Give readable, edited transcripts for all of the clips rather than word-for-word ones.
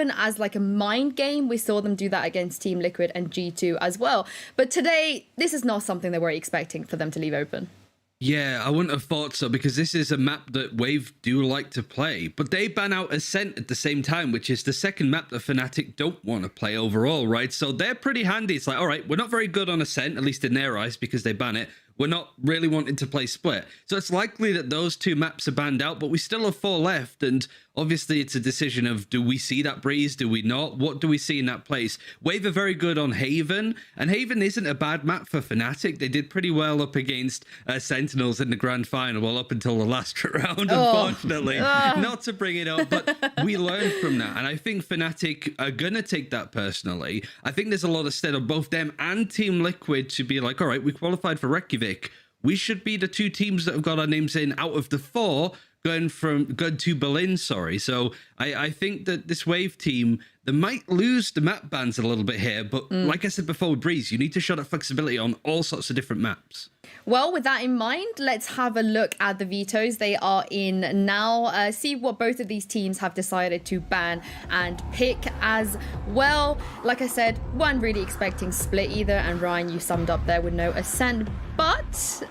open as like a mind game. We saw them do that against Team Liquid and G2 as well. But today, this is not something that we're expecting for them to leave open. Yeah, I wouldn't have thought so, because this is a map that Wave do like to play. But they ban out Ascent at the same time, which is the second map that FNATIC don't want to play overall, right? So they're pretty handy. It's like, all right, we're not very good on Ascent, at least in their eyes, because they ban it. We're not really wanting to play Split. So it's likely that those two maps are banned out, but we still have 4 left. And obviously it's a decision of, do we see that Breeze? Do we not? What do we see in that place? Wave are very good on Haven, and Haven isn't a bad map for FNATIC. They did pretty well up against Sentinels in the grand final, well, up until the last round, unfortunately. Not to bring it up, but we learned from that. And I think FNATIC are going to take that personally. I think there's a lot of stead on both them and Team Liquid to be like, all right, we qualified for Reykjavik. We should be the 2 teams that have got our names in out of the 4 going to Berlin, sorry. So I think that this Wave team, they might lose the map bans a little bit here, but like I said before with Breeze, you need to show that flexibility on all sorts of different maps. Well, with that in mind, let's have a look at the vetoes. They are in now. See what both of these teams have decided to ban and pick as well. Like I said, weren't really expecting Split either. And Ryan, you summed up there with no Ascent. But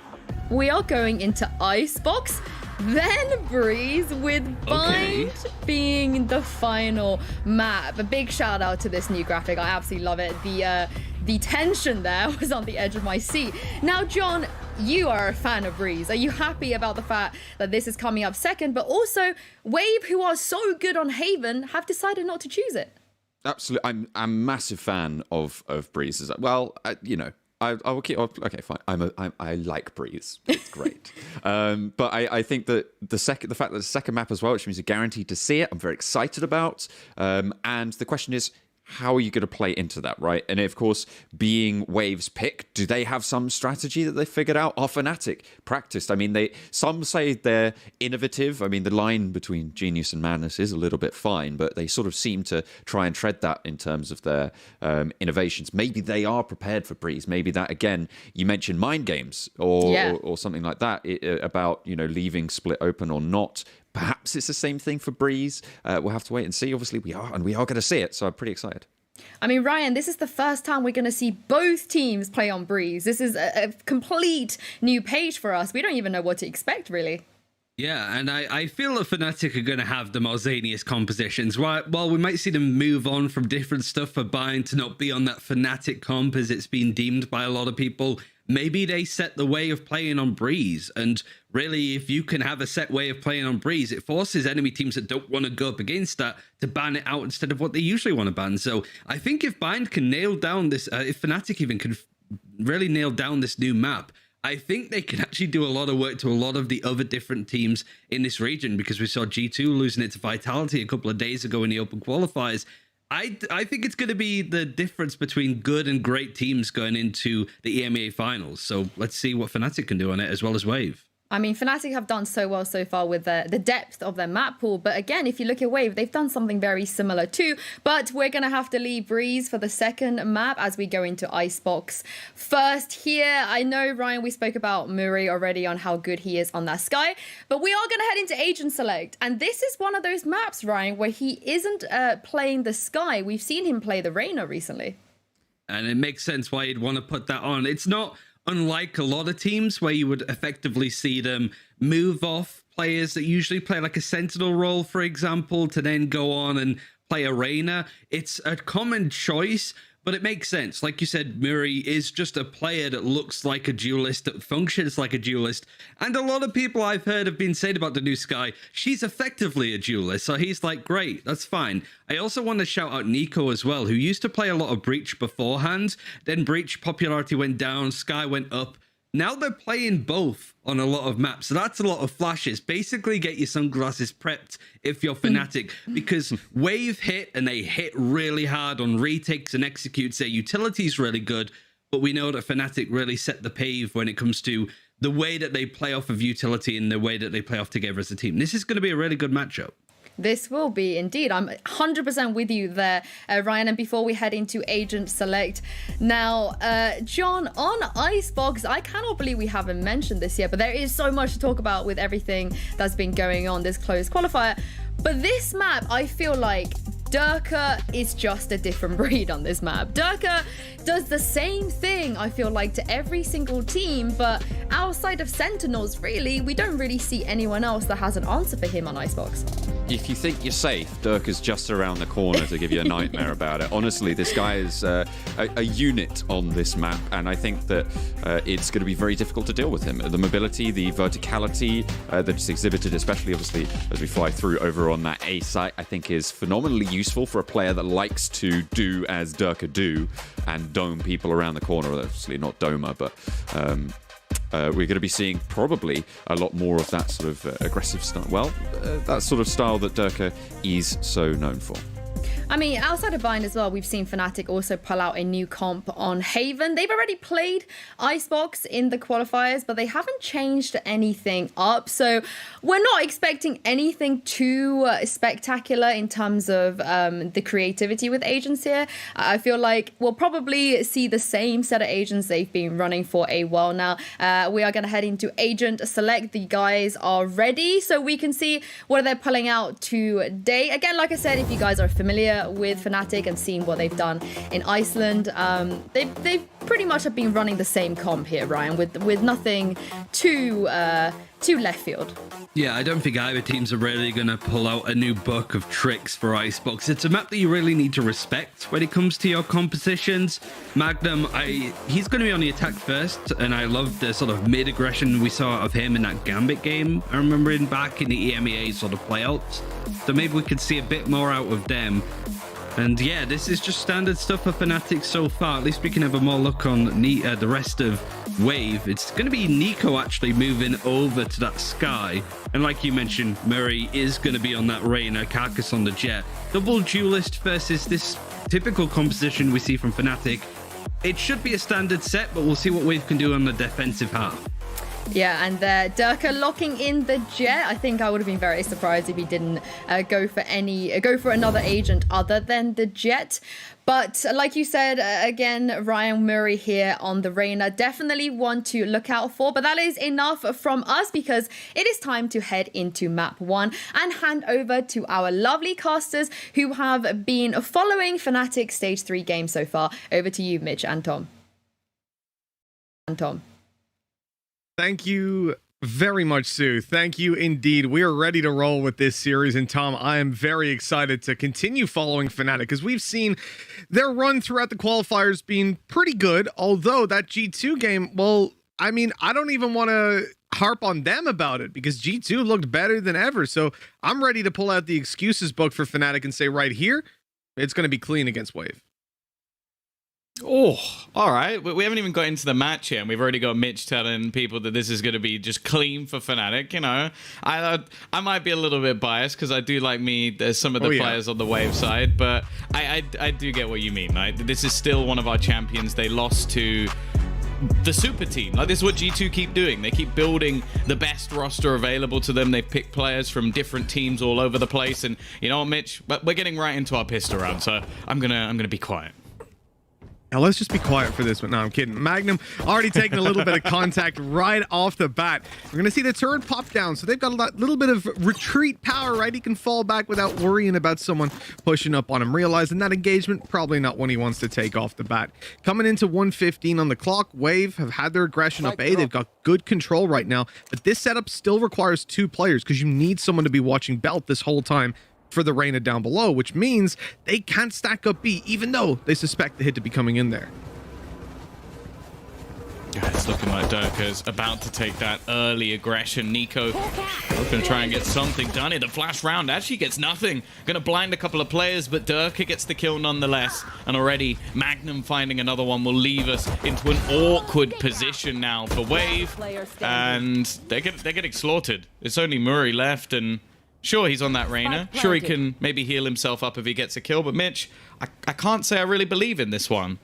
we are going into Icebox, then Breeze, with Bind being the final map. A big shout out to this new graphic. I absolutely love it. The tension there was on the edge of my seat. Now, John, you are a fan of Breeze. Are you happy about the fact that this is coming up second, but also Wave, who are so good on Haven, have decided not to choose it? Absolutely. I'm a massive fan of Breeze. Well, you know, I will keep. Okay, fine. I like Breeze. It's great. But I think that the fact that the second map as well, which means you're guaranteed to see it, I'm very excited about. And the question is, how are you going to play into that, right? And of course, being Wave's pick, do they have some strategy that they figured out? Are FNATIC practiced? I mean, some say they're innovative. I mean, the line between genius and madness is a little bit fine, but they sort of seem to try and tread that in terms of their innovations. Maybe they are prepared for Breeze. Maybe that, again, you mentioned mind games or something like that about, you know, leaving Split open or not. Perhaps it's the same thing for Breeze. We'll have to wait and see. Obviously, we are going to see it, so I'm pretty excited. I mean, Ryan, this is the first time we're going to see both teams play on Breeze. This is a complete new page for us. We don't even know what to expect, really. Yeah, and I feel that FNATIC are going to have the more zaniest compositions. While we might see them move on from different stuff for Bind to not be on that FNATIC comp as it's been deemed by a lot of people, maybe they set the way of playing on Breeze. And really, if you can have a set way of playing on Breeze, it forces enemy teams that don't want to go up against that to ban it out instead of what they usually want to ban. So I think if Bind can nail down this, if FNATIC even can really nail down this new map, I think they can actually do a lot of work to a lot of the other different teams in this region, because we saw G2 losing it to Vitality a couple of days ago in the open qualifiers. I think it's going to be the difference between good and great teams going into the EMEA finals. So let's see what FNATIC can do on it, as well as Wave. I mean, FNATIC have done so well so far with the depth of their map pool. But again, if you look at Wave, they've done something very similar too. But we're going to have to leave Breeze for the second map as we go into Icebox first here. I know, Ryan, we spoke about Murray already on how good he is on that Sky. But we are going to head into Agent Select. And this is one of those maps, Ryan, where he isn't playing the Sky. We've seen him play the Reyna recently. And it makes sense why you'd want to put that on. It's not unlike a lot of teams where you would effectively see them move off players that usually play like a Sentinel role, for example, to then go on and play a Reyna. It's a common choice, but it makes sense. Like you said, Murray is just a player that looks like a duelist, that functions like a duelist. And a lot of people I've heard have been saying about the new Sky, she's effectively a duelist. So he's like, great, that's fine. I also want to shout out Nico as well, who used to play a lot of Breach beforehand. Then Breach popularity went down, Sky went up. Now they're playing both on a lot of maps. So that's a lot of flashes. Basically, get your sunglasses prepped if you're FNATIC, because Wave hit, and they hit really hard on retakes and executes. Their utility's really good, but we know that FNATIC really set the pave when it comes to the way that they play off of utility and the way that they play off together as a team. This is going to be a really good matchup. This will be indeed. I'm 100% with you there, Ryan. And before we head into Agent Select, now, John, on Icebox, I cannot believe we haven't mentioned this yet, but there is so much to talk about with everything that's been going on this closed qualifier. But this map, I feel like Durka is just a different breed on this map. Durka does the same thing, I feel like, to every single team, but outside of Sentinels, really, we don't really see anyone else that has an answer for him on Icebox. If you think you're safe, Durka's just around the corner to give you a nightmare about it. Honestly, this guy is a unit on this map, and I think that it's going to be very difficult to deal with him. The mobility, the verticality that's exhibited, especially obviously as we fly through over on that A site, I think is phenomenally useful for a player that likes to do as Durka do and dome people around the corner. Obviously not Doma, but we're going to be seeing probably a lot more of that sort of aggressive style. Well, that sort of style that Durka is so known for. I mean, outside of Bind as well, we've seen FNATIC also pull out a new comp on Haven. They've already played Icebox in the qualifiers, but they haven't changed anything up. So we're not expecting anything too spectacular in terms of the creativity with agents here. I feel like we'll probably see the same set of agents they've been running for a while now. We are going to head into Agent Select. The guys are ready, so we can see what they're pulling out today. Again, like I said, if you guys are familiar with FNATIC and seeing what they've done in Iceland, they've pretty much have been running the same comp here, Ryan, with nothing too left field. Yeah, I don't think either teams are really going to pull out a new book of tricks for Icebox. It's a map that you really need to respect when it comes to your compositions. Magnum, he's going to be on the attack first, and I love the sort of mid-aggression we saw of him in that Gambit game. I remember him back in the EMEA sort of playouts. So maybe we could see a bit more out of them. And yeah, this is just standard stuff for FNATIC so far. At least we can have a more look on the rest of Wave. It's going to be Nico actually moving over to that Sky. And like you mentioned, Murray is going to be on that Reyna, Carcass on the Jet. Double duelist versus this typical composition we see from FNATIC. It should be a standard set, but we'll see what Wave can do on the defensive half. Yeah, and Durka locking in the Jet. I think I would have been very surprised if he didn't go for another agent other than the Jet. But like you said, again, Ryan Murray here on the Reyna, definitely one to look out for. But that is enough from us because it is time to head into map 1 and hand over to our lovely casters who have been following FNATIC Stage 3 games so far. Over to you, Mitch and Tom. Thank you very much, Sue. Thank you indeed. We are ready to roll with this series. And Tom, I am very excited to continue following FNATIC because we've seen their run throughout the qualifiers being pretty good. Although that G2 game, well, I mean, I don't even want to harp on them about it because G2 looked better than ever. So I'm ready to pull out the excuses book for FNATIC and say right here, it's going to be clean against Wave. Oh, all right. We haven't even got into the match yet, and we've already got Mitch telling people that this is going to be just clean for FNATIC. You know, I might be a little bit biased because I do like some of the players on the Wave side, but I do get what you mean. Right? This is still one of our champions. They lost to the super team. Like, this is what G2 keep doing. They keep building the best roster available to them. They pick players from different teams all over the place, and you know what, Mitch? But we're getting right into our pistol round, so I'm gonna be quiet. Now let's just be quiet for this one. No, I'm kidding. Magnum already taking a little bit of contact right off the bat. We're going to see the turret pop down. So they've got a little bit of retreat power, right? He can fall back without worrying about someone pushing up on him. Realizing that engagement, probably not one he wants to take off the bat. Coming into 1:15 on the clock, Wave have had their aggression up A. They've got good control right now. But this setup still requires 2 players because you need someone to be watching Belt this whole time for the Reyna down below, which means they can't stack up B, even though they suspect the hit to be coming in there. It's looking like Durka's about to take that early aggression. Nico going to try and get something done here. The flash round actually gets nothing. Going to blind a couple of players, but Durka gets the kill nonetheless. And already Magnum finding another one will leave us into an awkward position now for Wave. And they're getting slaughtered. It's only Murray left, and sure, he's on that Reyna. Sure, he can maybe heal himself up if he gets a kill. But Mitch, I can't say I really believe in this one.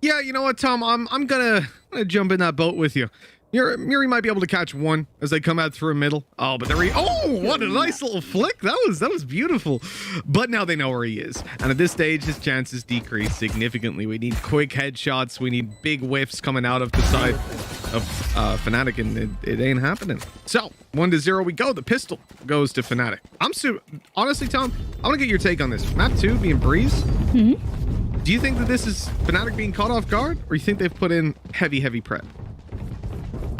Yeah, you know what, Tom? I'm gonna jump in that boat with you. Muri might be able to catch one as they come out through a middle. Oh, but what a nice little flick. That was beautiful. But now they know where he is. And at this stage, his chances decrease significantly. We need quick headshots. We need big whiffs coming out of the side of FNATIC, and it ain't happening. So 1-0 we go. The pistol goes to FNATIC. Honestly, Tom, I want to get your take on this. Map 2 being Breeze. Mm-hmm. Do you think that this is FNATIC being caught off guard, or you think they've put in heavy prep?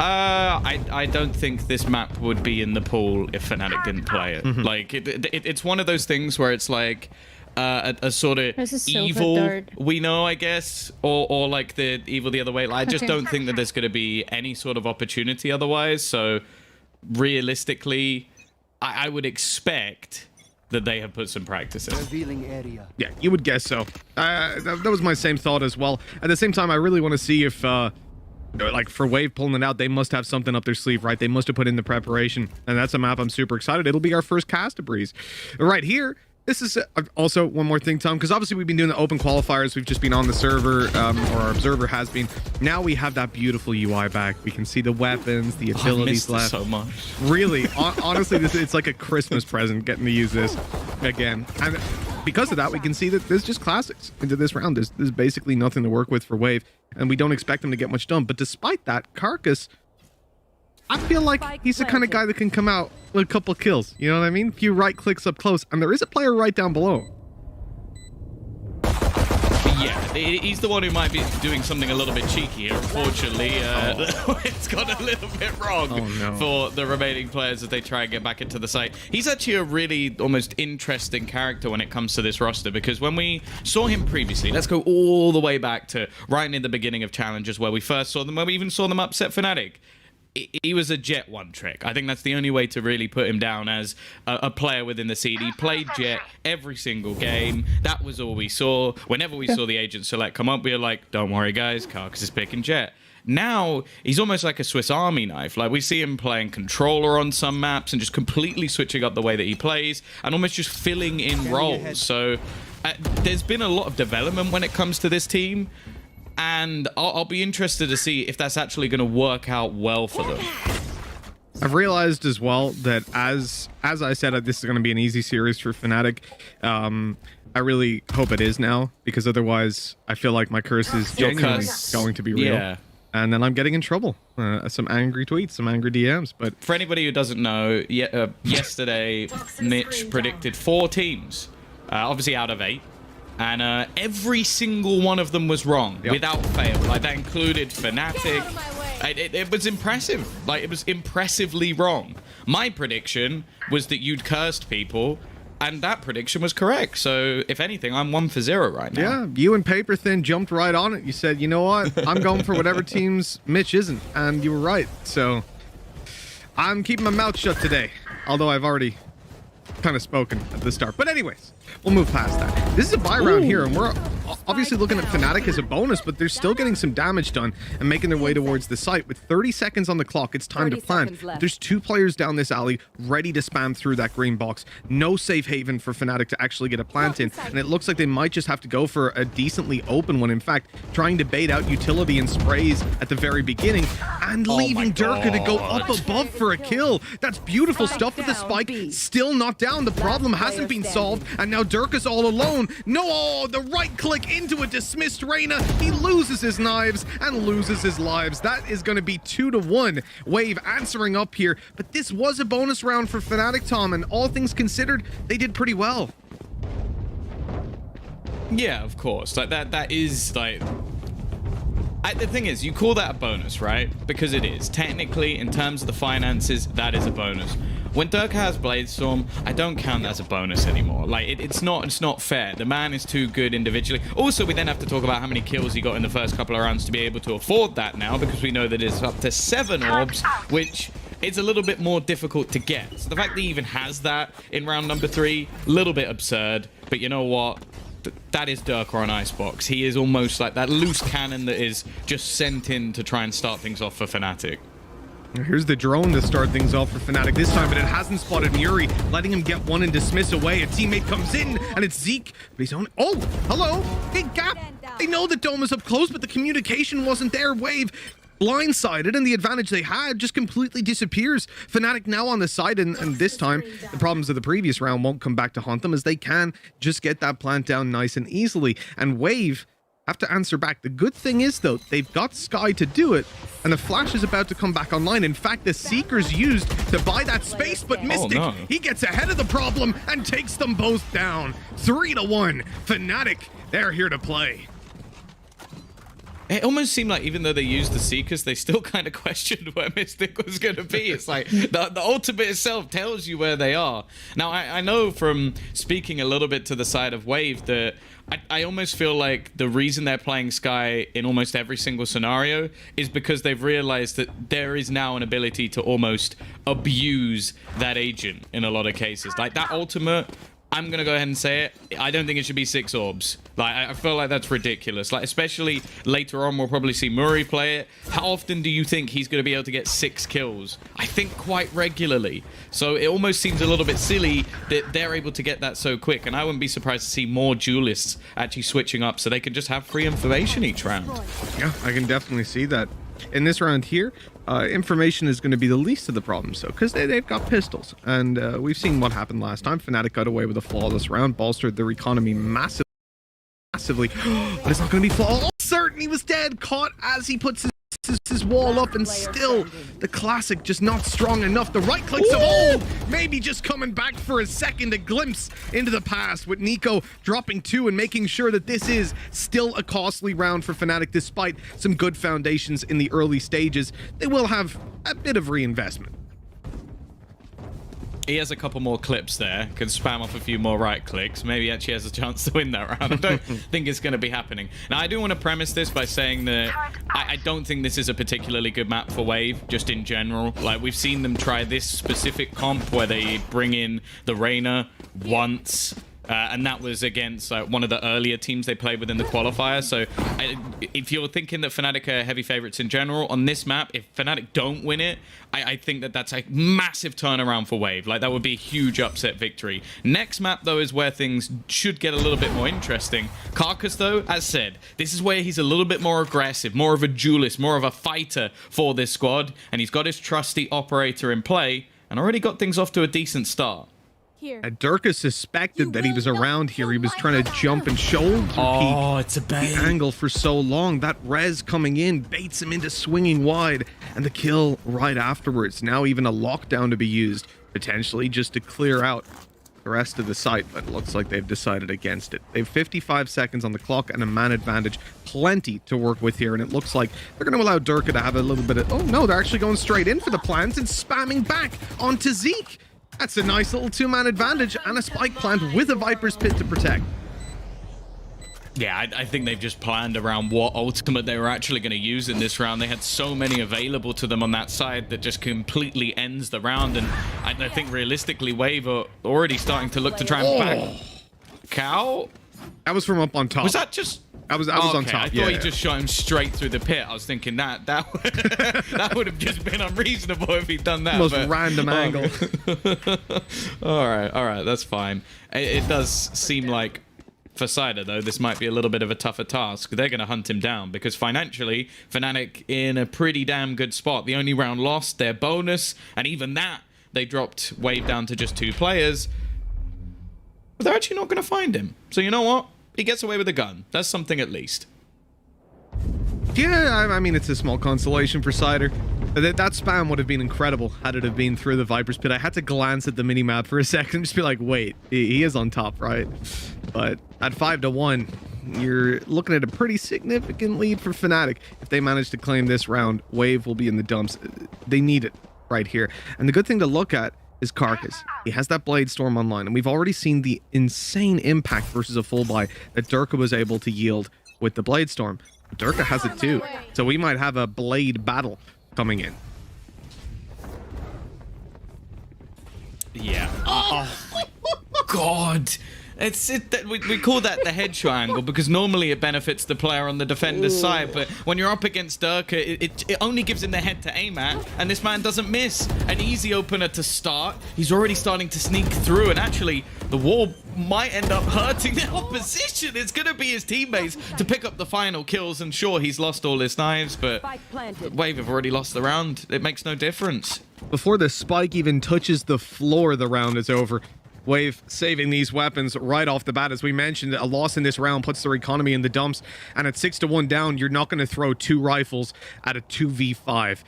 I don't think this map would be in the pool if FNATIC didn't play it. Mm-hmm. Like, it's one of those things where it's like a sort of evil we know, I guess, or like the evil the other way. Like, I just don't think that there's going to be any sort of opportunity otherwise. So, realistically, I would expect that they have put some practice in. Revealing area. Yeah, you would guess so. That was my same thought as well. At the same time, I really want to see if... like for Wave pulling it out, they must have something up their sleeve, right? They must have put in the preparation, and that's a map I'm super excited. It'll be our first cast of Breeze. Right here, this is also one more thing, Tom, because obviously we've been doing the open qualifiers. We've just been on the server, or our observer has been. Now we have that beautiful UI back. We can see the weapons, the abilities left. So much. Really, honestly, it's like a Christmas present getting to use this again. And because of that, we can see that there's just classics into this round. There's basically nothing to work with for Wave, and we don't expect them to get much done. But despite that, Carcass, I feel like he's the kind of guy that can come out with a couple kills. You know what I mean? A few right clicks up close, and there is a player right down below. Yeah, he's the one who might be doing something a little bit cheeky here. Unfortunately, it's gone a little bit wrong for the remaining players as they try and get back into the site. He's actually a really almost interesting character when it comes to this roster, because when we saw him previously, let's go all the way back to right in the beginning of challenges where we first saw them, when we even saw them upset FNATIC. He was a Jet one trick. I think that's the only way to really put him down as a player within the scene. He played Jet every single game. That was all we saw. Whenever we saw the agent select come up, we were like, don't worry, guys, Carcass is picking Jet. Now, he's almost like a Swiss Army knife. Like, we see him playing controller on some maps and just completely switching up the way that he plays and almost just filling in roles. So, there's been a lot of development when it comes to this team. And I'll be interested to see if that's actually going to work out well for them. I've realized as well that as I said, this is going to be an easy series for FNATIC. I really hope it is now, because otherwise I feel like my curse is genuinely going to be real. Yeah. And then I'm getting in trouble. Some angry tweets, some angry DMs. But for anybody who doesn't know, yesterday Mitch predicted 4 teams, obviously out of 8. And every single one of them was wrong, without fail. Like, that included FNATIC. It was impressive. Like, it was impressively wrong. My prediction was that you'd cursed people, and that prediction was correct. So, if anything, I'm 1 for 0 right now. Yeah, you and Paper Thin jumped right on it. You said, you know what? I'm going for whatever teams Mitch isn't. And you were right. So, I'm keeping my mouth shut today. Although I've already kind of spoken at the start. But anyways, we'll move past that. This is a buy round here, and we're obviously looking at FNATIC as a bonus, but they're still getting some damage done and making their way towards the site. With 30 seconds on the clock, it's time to plan. There's 2 players down this alley ready to spam through that green box. No safe haven for FNATIC to actually get a plant in, and it looks like they might just have to go for a decently open one. In fact, trying to bait out utility and sprays at the very beginning and leaving Durka to go up above for a kill. That's beautiful stuff with the spike. Still not down. The problem hasn't been solved, and now Durka's all alone. No, the right click into a dismissed Reyna. He loses his knives and loses his lives. That is going to be 2-1. Wave answering up here, but this was a bonus round for FNATIC, Tom, and all things considered, they did pretty well. Yeah, of course. Like, that is like... the thing is, you call that a bonus, right? Because it is. Technically, in terms of the finances, that is a bonus. When Durka has Bladestorm, I don't count that as a bonus anymore. Like, it's not fair. The man is too good individually. Also, we then have to talk about how many kills he got in the first couple of rounds to be able to afford that now, because we know that it's up to 7 orbs, which is a little bit more difficult to get. So the fact that he even has that in round number 3, a little bit absurd. But you know what? That is Durka on Icebox. He is almost like that loose cannon that is just sent in to try and start things off for FNATIC. Here's the drone to start things off for FNATIC this time, but it hasn't spotted Muri, letting him get one and dismiss away. A teammate comes in, and it's Zeke, but he's on... Oh, hello! Hey, Gap! They know the dome is up close, but the communication wasn't there. Wave blindsided, and the advantage they had just completely disappears. FNATIC now on the side, and this time the problems of the previous round won't come back to haunt them, as they can just get that plant down nice and easily. And Wave have to answer back. The good thing is, though, they've got Sky to do it, and the Flash is about to come back online. In fact, the Seeker's used to buy that space, but Mystic, he gets ahead of the problem and takes them both down. 3-1. FNATIC, they're here to play. It almost seemed like even though they used the Seekers, they still kind of questioned where Mystic was going to be. It's like the ultimate itself tells you where they are. Now, I know from speaking a little bit to the side of Wave that I almost feel like the reason they're playing Sky in almost every single scenario is because they've realized that there is now an ability to almost abuse that agent in a lot of cases. Like that ultimate, I'm going to go ahead and say it, I don't think it should be 6 orbs. Like, I feel like that's ridiculous. Like, especially later on, we'll probably see Murray play it. How often do you think he's going to be able to get 6 kills? I think quite regularly. So it almost seems a little bit silly that they're able to get that so quick. And I wouldn't be surprised to see more duelists actually switching up so they can just have free information each round. Yeah, I can definitely see that. In this round here, information is going to be the least of the problems, though, because they've got pistols. And we've seen what happened last time. FNATIC got away with a flawless round, bolstered their economy massively. But it's not going to be flawless. Oh, certain he was dead, caught as he puts his wall up, and still the classic just not strong enough. The right clicks of old, maybe just coming back for a second, a glimpse into the past, with Nico dropping 2 and making sure that this is still a costly round for FNATIC. Despite some good foundations in the early stages, they will have a bit of reinvestment. He has a couple more clips there, can spam off a few more right clicks. Maybe actually has a chance to win that round. I don't think it's going to be happening. Now, I do want to premise this by saying that I don't think this is a particularly good map for Wave, just in general. Like, we've seen them try this specific comp where they bring in the Reyna once. And that was against one of the earlier teams they played within the qualifier. So if you're thinking that FNATIC are heavy favorites in general, on this map, if FNATIC don't win it, I think that that's a massive turnaround for Wave. Like, that would be a huge upset victory. Next map, though, is where things should get a little bit more interesting. Carcass, though, as said, this is where he's a little bit more aggressive, more of a duelist, more of a fighter for this squad. And he's got his trusty operator in play and already got things off to a decent start. Durka suspected that he was around here. He was trying to jump and shoulder peek it's a bait. the angle for so long. That res coming in baits him into swinging wide, and the kill right afterwards. Now even a lockdown to be used, potentially, just to clear out the rest of the site, but it looks like they've decided against it. They have 55 seconds on the clock and a man advantage. Plenty to work with here, and it looks like they're going to allow Durka to have a little bit of... Oh no, they're actually going straight in for the plants and spamming back onto Zeke. That's a nice little 2-man advantage and a spike plant with a Viper's Pit to protect. Yeah, I think they've just planned around what ultimate they were actually going to use in this round. They had so many available to them on that side that just completely ends the round. And I think realistically, Wave are already starting to look to try and back Cow. That was from up on top. Was that just... I was on top. I thought he just shot him straight through the pit. I was thinking that that would have just been unreasonable if he'd done that. Most random angle. all right, that's fine. It does seem like for Cider, though, this might be a little bit of a tougher task. They're going to hunt him down because financially, FNATIC in a pretty damn good spot. The only round lost, their bonus, and even that, they dropped Wave down to just 2 players. But they're actually not going to find him. So you know what? He gets away with a gun. That's something at least. Yeah, I mean, it's a small consolation for Cider. That spam would have been incredible had it have been through the Viper's Pit. I had to glance at the minimap for a second and just be like, wait, he is on top, right? But at 5-1, you're looking at a pretty significant lead for FNATIC. If they manage to claim this round, Wave will be in the dumps. They need it right here. And the good thing to look at is Carcass. He has that Blade Storm online, and we've already seen the insane impact versus a full buy that Durka was able to yield with the Blade Storm. Durka has it too, so we might have a Blade battle coming in. Yeah. Oh my God. We call that the headshot angle because normally it benefits the player on the defender's side, but when you're up against Durka, it only gives him the head to aim at, and this man doesn't miss. An easy opener to start. He's already starting to sneak through, and actually, the wall might end up hurting the opposition. It's going to be his teammates to pick up the final kills. And sure, he's lost all his knives, but Wave have already lost the round. It makes no difference. Before the spike even touches the floor, the round is over. Wave saving these weapons right off the bat. As we mentioned, a loss in this round puts their economy in the dumps. And at 6-1 down, you're not going to throw 2 rifles at a 2v5.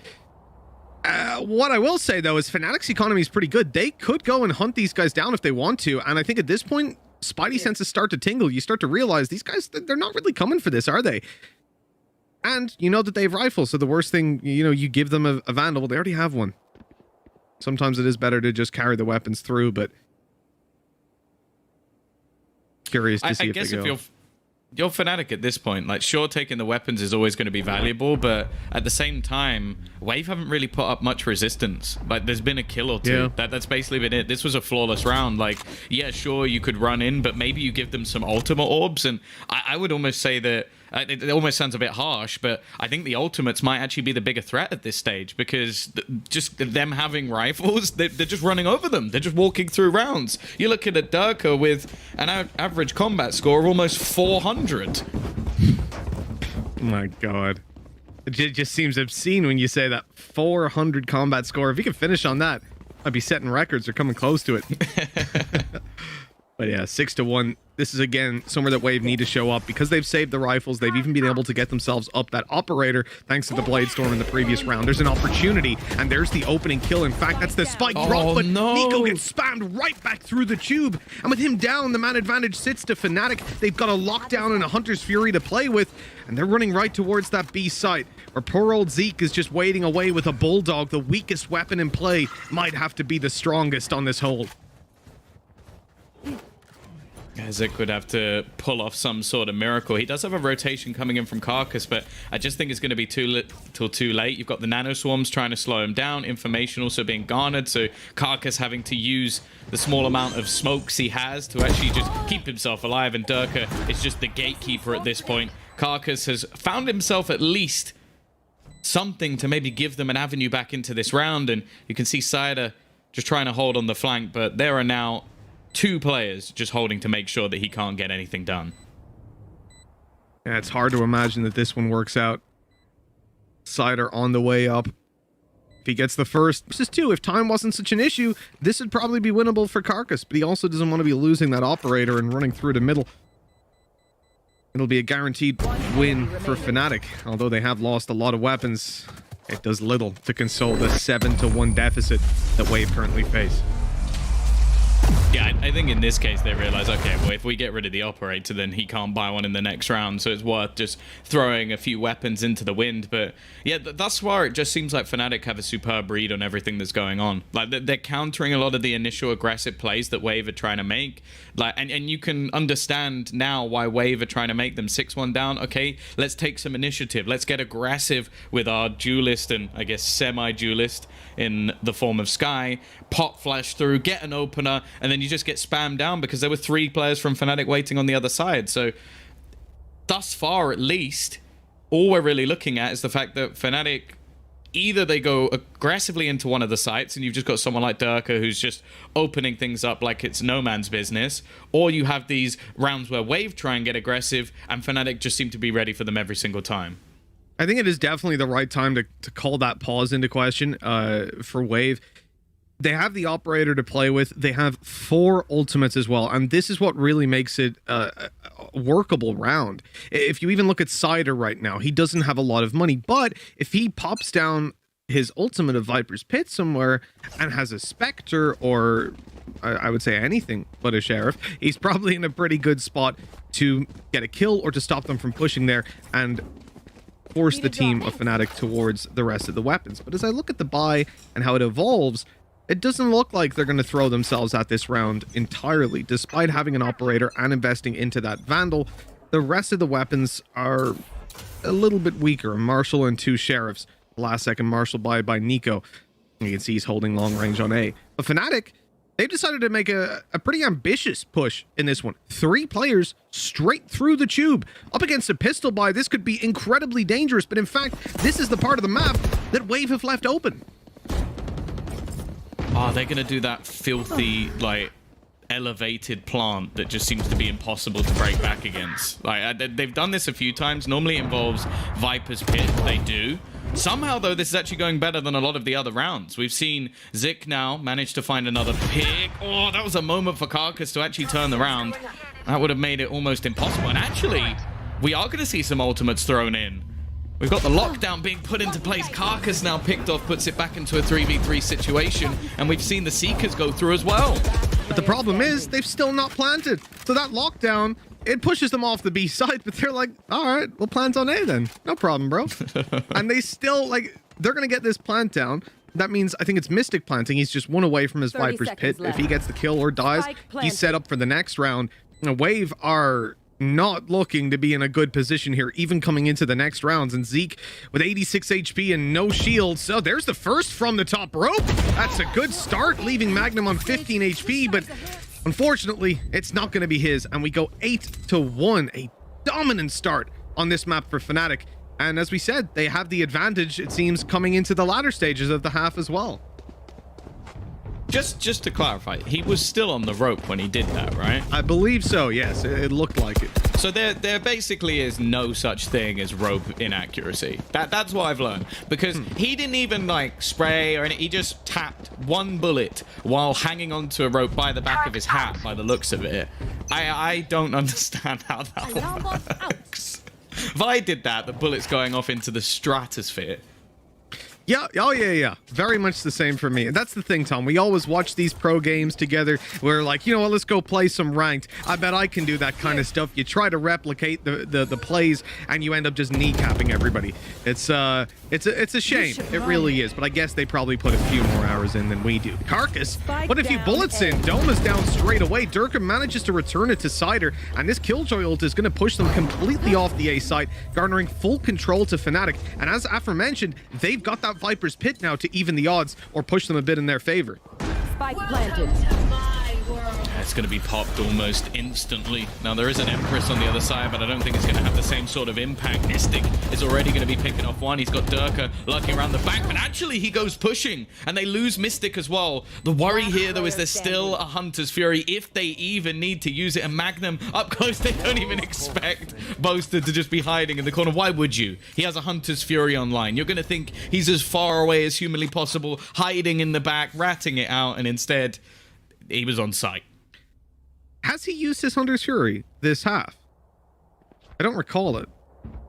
What I will say, though, is FNATIC's economy is pretty good. They could go and hunt these guys down if they want to. And I think at this point, Spidey senses start to tingle. You start to realize these guys, they're not really coming for this, are they? And you know that they have rifles. So the worst thing, you know, you give them a Vandal. Well, they already have one. Sometimes it is better to just carry the weapons through, but curious to see if they go. You're FNATIC at this point. Like, sure, taking the weapons is always going to be valuable, but at the same time, Wave haven't really put up much resistance. Like, there's been a kill or two. Yeah. That's basically been it. This was a flawless round. Like, yeah, sure, you could run in, but maybe you give them some ultimate orbs, and I would almost say that it almost sounds a bit harsh, but I think the ultimates might actually be the bigger threat at this stage, because just them having rifles, they're just running over them. They're just walking through rounds. You're looking at Durka with an average combat score of almost 400. Oh my god. It just seems obscene when you say that. 400 combat score. If you could finish on that, I'd be setting records or coming close to it. But yeah, 6-1. This is, again, somewhere that Wave need to show up. Because they've saved the rifles, they've even been able to get themselves up that operator thanks to the Blade Storm in the previous round. There's an opportunity, and there's the opening kill. In fact, that's the spike drop, but no. Nico gets spammed right back through the tube. And with him down, the man advantage sits to FNATIC. They've got a lockdown and a Hunter's Fury to play with, and they're running right towards that B site, where poor old Zeke is just waiting away with a Bulldog. The weakest weapon in play might have to be the strongest on this hold. Zeke would have to pull off some sort of miracle. He does have a rotation coming in from Carcass, but I just think it's going to be too late. You've got the nano swarms trying to slow him down, information also being garnered, so Carcass having to use the small amount of smokes he has to actually just keep himself alive, and Durka is just the gatekeeper at this point. Carcass has found himself at least something to maybe give them an avenue back into this round, and you can see Cider just trying to hold on the flank, but there are now 2 players just holding to make sure that he can't get anything done. Yeah, it's hard to imagine that this one works out. Cider on the way up. If he gets the first, this is 2. If time wasn't such an issue, this would probably be winnable for Carcass, but he also doesn't want to be losing that operator and running through the middle. It'll be a guaranteed win for FNATIC. Although they have lost a lot of weapons, it does little to console the 7-1 deficit that Wave currently face. Yeah, I think in this case they realize, okay, well, if we get rid of the operator, then he can't buy one in the next round, so it's worth just throwing a few weapons into the wind. But yeah, thus far it just seems like FNATIC have a superb read on everything that's going on. Like, they're countering a lot of the initial aggressive plays that Wave are trying to make. Like, and you can understand now why Wave are trying to make them 6-1 down. Okay, let's take some initiative. Let's get aggressive with our duelist and, I guess, semi-duelist in the form of Sky. Pop flash through, get an opener, and then you just get spammed down because there were 3 players from FNATIC waiting on the other side. So thus far, at least, all we're really looking at is the fact that FNATIC, either they go aggressively into one of the sites and you've just got someone like Durka who's just opening things up like it's no man's business, or you have these rounds where Wave try and get aggressive and FNATIC just seem to be ready for them every single time. I think it is definitely the right time to call that pause into question for Wave. They have the operator to play with. They have 4 ultimates as well. And this is what really makes it a workable round. If you even look at Cider right now, he doesn't have a lot of money. But if he pops down his ultimate of Viper's Pit somewhere and has a Spectre or I would say anything but a Sheriff, he's probably in a pretty good spot to get a kill or to stop them from pushing there and force the team of FNATIC towards the rest of the weapons. But as I look at the buy and how it evolves, it doesn't look like they're going to throw themselves at this round entirely. Despite having an operator and investing into that Vandal, the rest of the weapons are a little bit weaker. Marshall and 2 Sheriffs. Last second Marshall buy by Nico. You can see he's holding long range on A. But FNATIC, they've decided to make a pretty ambitious push in this one. 3 players straight through the tube. Up against a pistol buy, this could be incredibly dangerous. But in fact, this is the part of the map that Wave have left open. Oh, they're going to do that filthy, like, elevated plant that just seems to be impossible to break back against. Like they've done this a few times. Normally it involves Viper's Pit. They do. Somehow, though, this is actually going better than a lot of the other rounds. We've seen Zik now manage to find another pick. Oh, that was a moment for Carcass to actually turn the round. That would have made it almost impossible. And actually, we are going to see some ultimates thrown in. We've got the lockdown being put into place. Carcass now picked off, puts it back into a 3v3 situation. And we've seen the Seekers go through as well. But the problem is, they've still not planted. So that lockdown, it pushes them off the B side, but they're like, all right, we'll plant on A then. No problem, bro. And they still, like, they're going to get this plant down. That means, I think it's Mystic planting. He's just one away from his Viper's Pit. left. If he gets the kill or dies, he's set up for the next round. Now, Wave are not looking to be in a good position here, even coming into the next rounds. And Zeke with 86 HP and no shield. So there's the first from the top rope. That's a good start, leaving Magnum on 15 HP, but unfortunately, it's not going to be his. And we go 8-1, a dominant start on this map for FNATIC. And as we said, they have the advantage, it seems, coming into the latter stages of the half as well. Just to clarify, he was still on the rope when he did that, right? I believe so, yes. It looked like it. So there basically is no such thing as rope inaccuracy. That's what I've learned. Because he didn't even, like, spray or anything. He just tapped one bullet while hanging onto a rope by the back of his hat, by the looks of it. I don't understand how that works. If I did that, the bullet's going off into the stratosphere. Yeah, oh yeah. Very much the same for me. And that's the thing, Tom. We always watch these pro games together. We're like, you know what, let's go play some ranked. I bet I can do that kind of stuff. You try to replicate the plays and you end up just kneecapping everybody. It's a shame. It really is. But I guess they probably put a few more hours in than we do. Carcass, put a few bullets in. Dome is down straight away. Durka manages to return it to Cider, and this Killjoy ult is going to push them completely off the A site, garnering full control to FNATIC. And as aforementioned, they've got that Viper's Pit now to even the odds or push them a bit in their favor. Spike planted. It's going to be popped almost instantly. Now, there is an Empress on the other side, but I don't think it's going to have the same sort of impact. Mystic is already going to be picking off one. He's got Durka lurking around the back, but actually he goes pushing, and they lose Mystic as well. The worry here, though, is there's still a Hunter's Fury, if they even need to use it. And Magnum, up close, they don't even expect Boaster to just be hiding in the corner. Why would you? He has a Hunter's Fury online. You're going to think he's as far away as humanly possible, hiding in the back, ratting it out, and instead, he was on site. Has he used his Hunter's Fury this half? I don't recall it.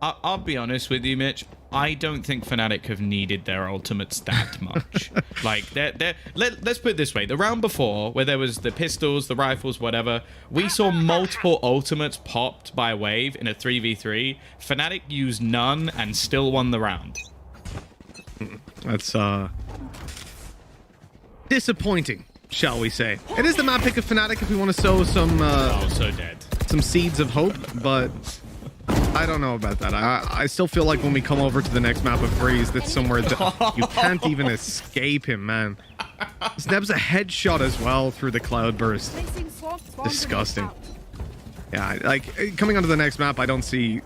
I'll be honest with you, Mitch. I don't think FNATIC have needed their ultimates that much. Like, let's put it this way. The round before, where there was the pistols, the rifles, whatever, we saw multiple ultimates popped by Wave in a 3v3. FNATIC used none and still won the round. That's, disappointing, shall we say. It is the map pick of FNATIC if we want to sow some, Oh, so dead. some seeds of hope, but I don't know about that. I still feel like when we come over to the next map of Breeze, that's somewhere that you can't even escape him, man. Sneb's a headshot as well through the cloud burst. Disgusting. Yeah, like, coming onto the next map, I don't see...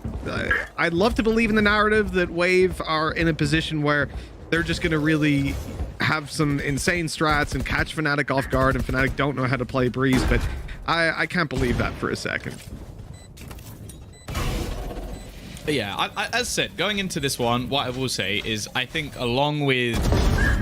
I'd love to believe in the narrative that Wave are in a position where they're just going to really have some insane strats and catch FNATIC off guard, and FNATIC don't know how to play Breeze, but I can't believe that for a second. Yeah, as said, going into this one, what I will say is I think along with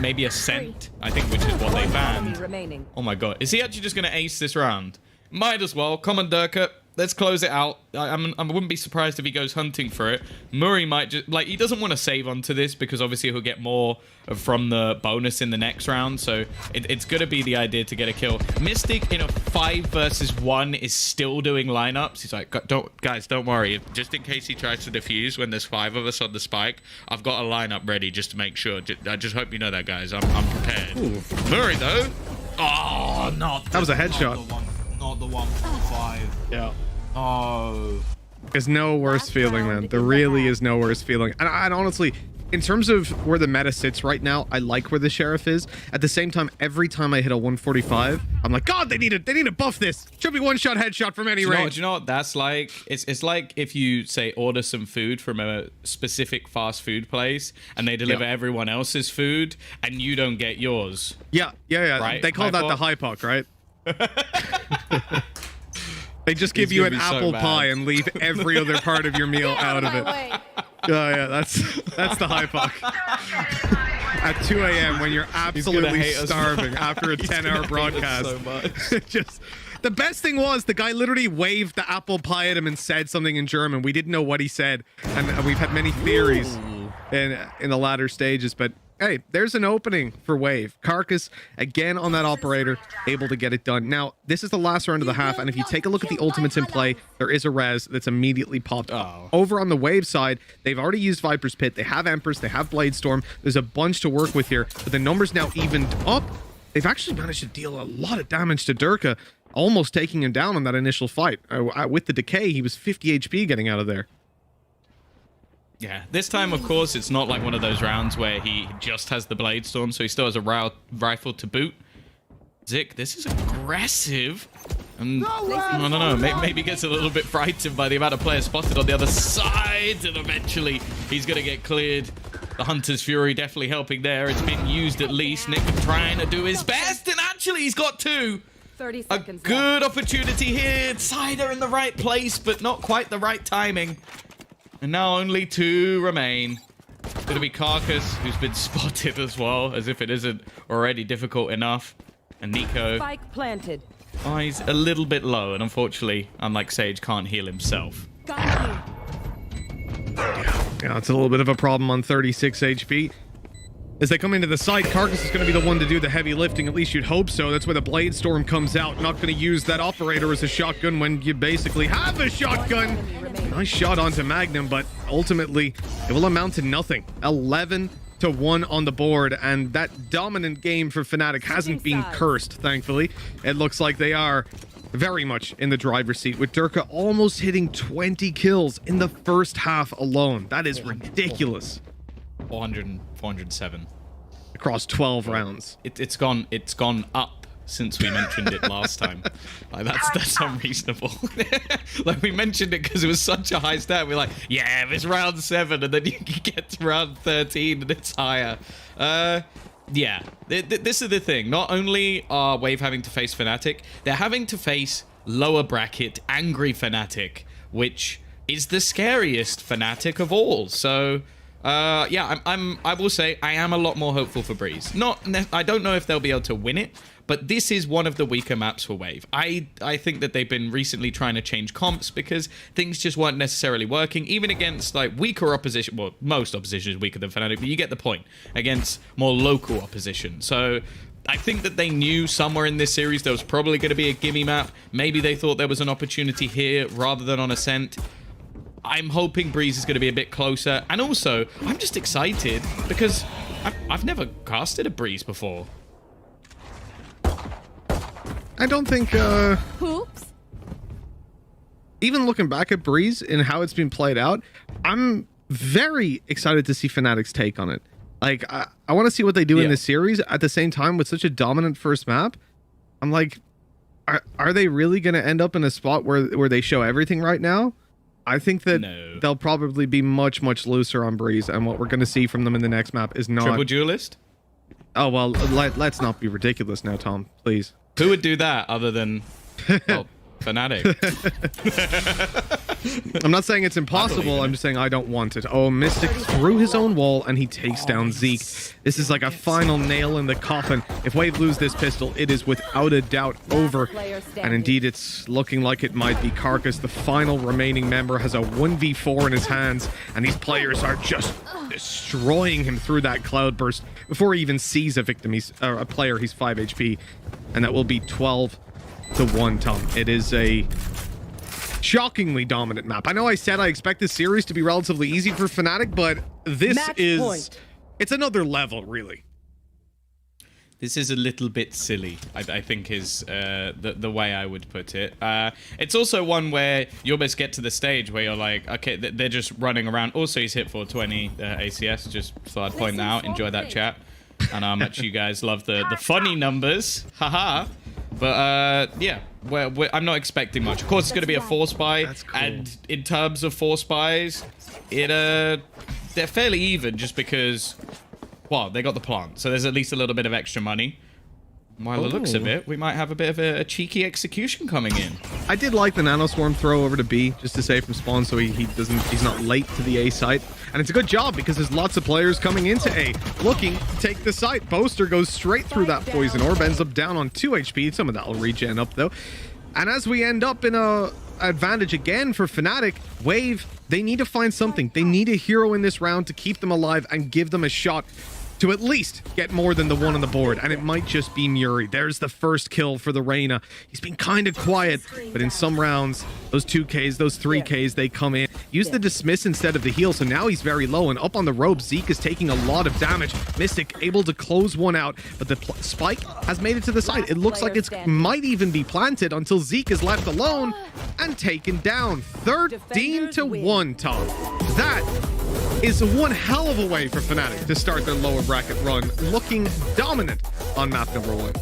maybe Ascent, I think, which is what they banned. Oh my god, is he actually just going to ace this round? Might as well. Come on, Durka. Let's close it out. I wouldn't be surprised if he goes hunting for it. Murray might just... Like, he doesn't want to save onto this because obviously he'll get more from the bonus in the next round. So it's going to be the idea to get a kill. Mystic in a 5 versus 1 is still doing lineups. He's like, guys, don't worry. Just in case he tries to defuse when there's 5 of us on the spike, I've got a lineup ready just to make sure. I just hope you know that, guys. I'm prepared. Ooh. Murray, though. Oh, not... That was a headshot. Not the 1.5. Yeah. Oh. There's no worse feeling, man. There really is no worse feeling. And honestly, in terms of where the meta sits right now, I like where the Sheriff is. At the same time, every time I hit a 145, I'm like, God, they need to buff this. Should be one-shot headshot from any range. Do you know what that's like? It's like if you, say, order some food from a specific fast food place and they deliver everyone else's food and you don't get yours. Yeah. Right? They call that the high puck, right? They just give He's you gonna an be so apple mad. pie and leave every other part of your meal out of it. Oh yeah, that's the high puck. At 2 a.m. when you're absolutely hate us. starving after a He's 10-hour gonna hate us broadcast. so much. Just the best thing was the guy literally waved the apple pie at him and said something in German. We didn't know what he said, and we've had many theories in the latter stages. But hey, there's an opening for Wave. Carcass again on that operator, able to get it done. Now this is the last round of the half, and if you take a look at the ultimates in play, there is a res that's immediately popped up. Over on the Wave side, they've already used Viper's Pit. They have Empress, they have Bladestorm. There's a bunch to work with here, but the numbers now evened up. They've actually managed to deal a lot of damage to Durka, almost taking him down on that initial fight. With the decay, he was 50 HP getting out of there. Yeah, this time, of course, it's not like one of those rounds where he just has the Bladestorm, so he still has a rifle to boot. Zik, this is aggressive. And I don't know, maybe gets a little bit frightened by the amount of players spotted on the other side, and eventually he's going to get cleared. The Hunter's Fury definitely helping there. It's been used at least. Nick trying to do his best, and actually he's got two. 30 A seconds good opportunity here. Cider in the right place, but not quite the right timing. And now only two remain. It's going to be Carcass, who's been spotted as well, as if it isn't already difficult enough. And Nico, Spike planted. oh, he's a little bit low, and unfortunately, unlike Sage, can't heal himself. Got you. Yeah, it's a little bit of a problem on 36 HP. As they come into the site, Carcass is going to be the one to do the heavy lifting. At least you'd hope so. That's where the Bladestorm comes out. Not going to use that operator as a shotgun when you basically have a shotgun. Nice shot onto Magnum, but ultimately it will amount to nothing. 11-1 on the board, and that dominant game for FNATIC hasn't been cursed, thankfully. It looks like they are very much in the driver's seat, with Durka almost hitting 20 kills in the first half alone. That is ridiculous. 407. Across 12 rounds. It's gone up since we mentioned it last time. Like that's unreasonable. Like we mentioned it because it was such a high stat. We're like, yeah, it's round 7, and then you get to round 13 and it's higher. Yeah, this is the thing. Not only are Wave having to face FNATIC, they're having to face lower bracket Angry FNATIC, which is the scariest FNATIC of all. So yeah, I will say I am a lot more hopeful for Breeze. I don't know if they'll be able to win it, but this is one of the weaker maps for Wave. I think that they've been recently trying to change comps because things just weren't necessarily working, even against like weaker opposition. Well, most opposition is weaker than FNATIC, but you get the point. Against more local opposition. So I think that they knew somewhere in this series there was probably going to be a gimme map. Maybe they thought there was an opportunity here rather than on Ascent. I'm hoping Breeze is going to be a bit closer. And also, I'm just excited because I've never casted a Breeze before. I don't think, Hoops. even looking back at Breeze and how it's been played out, I'm very excited to see FNATIC's take on it. Like, I want to see what they do in this series. At the same time, with such a dominant first map, I'm like, are they really going to end up in a spot where they show everything right now? I think that they'll probably be much, much looser on Breeze, and what we're going to see from them in the next map is not... Triple duelist? Oh, well, let's not be ridiculous now, Tom, please. Who would do that other than FNATIC? I'm not saying it's impossible. I'm just saying I don't want it. Oh, Mystic through his own wall, and he takes down Zeke. This is like a final nail in the coffin. If Wave lose this pistol, it is without a doubt over. And indeed, it's looking like it might be Carcass. The final remaining member has a 1v4 in his hands, and these players are just destroying him through that cloudburst before he even sees a victim. He's a player. He's 5 HP, and that will be 12-1, Tom. It is a shockingly dominant map. I know I said I expect this series to be relatively easy for FNATIC, but this it's another level, really. This is a little bit silly, I think is the way I would put it. It's also one where you almost get to the stage where you're like, okay, they're just running around. Also, he's hit 420 ACS, just thought I'd point that out. Enjoy that, chat. And how much you guys love the funny numbers. Haha. But yeah, I'm not expecting much. Of course, it's going to be a Force Buy, and in terms of Force Buys, they're fairly even just because, well, they got the plant, so there's at least a little bit of extra money. By the looks of it, we might have a bit of a cheeky execution coming in. I did like the Nano Swarm throw over to B just to save from spawn so he's not late to the A site. And it's a good job because there's lots of players coming into A looking to take the site. Boaster goes straight through that poison orb, ends up down on 2 HP. Some of that will regen up though. And as we end up in a advantage again for FNATIC, Wave, they need to find something. They need a hero in this round to keep them alive and give them a shot to at least get more than the one on the board, and it might just be Muri. There's the first kill for the Reyna. He's been kind of quiet, but in some rounds, those 2Ks, those 3Ks, they come in. Use the dismiss instead of the heal, so now he's very low, and up on the rope, Zeke is taking a lot of damage. Mystic able to close one out, but the spike has made it to the side. It looks like it might even be planted until Zeke is left alone and taken down. 13-1, Tom. That is one hell of a way for FNATIC to start their lower bracket run, looking dominant on map number 1.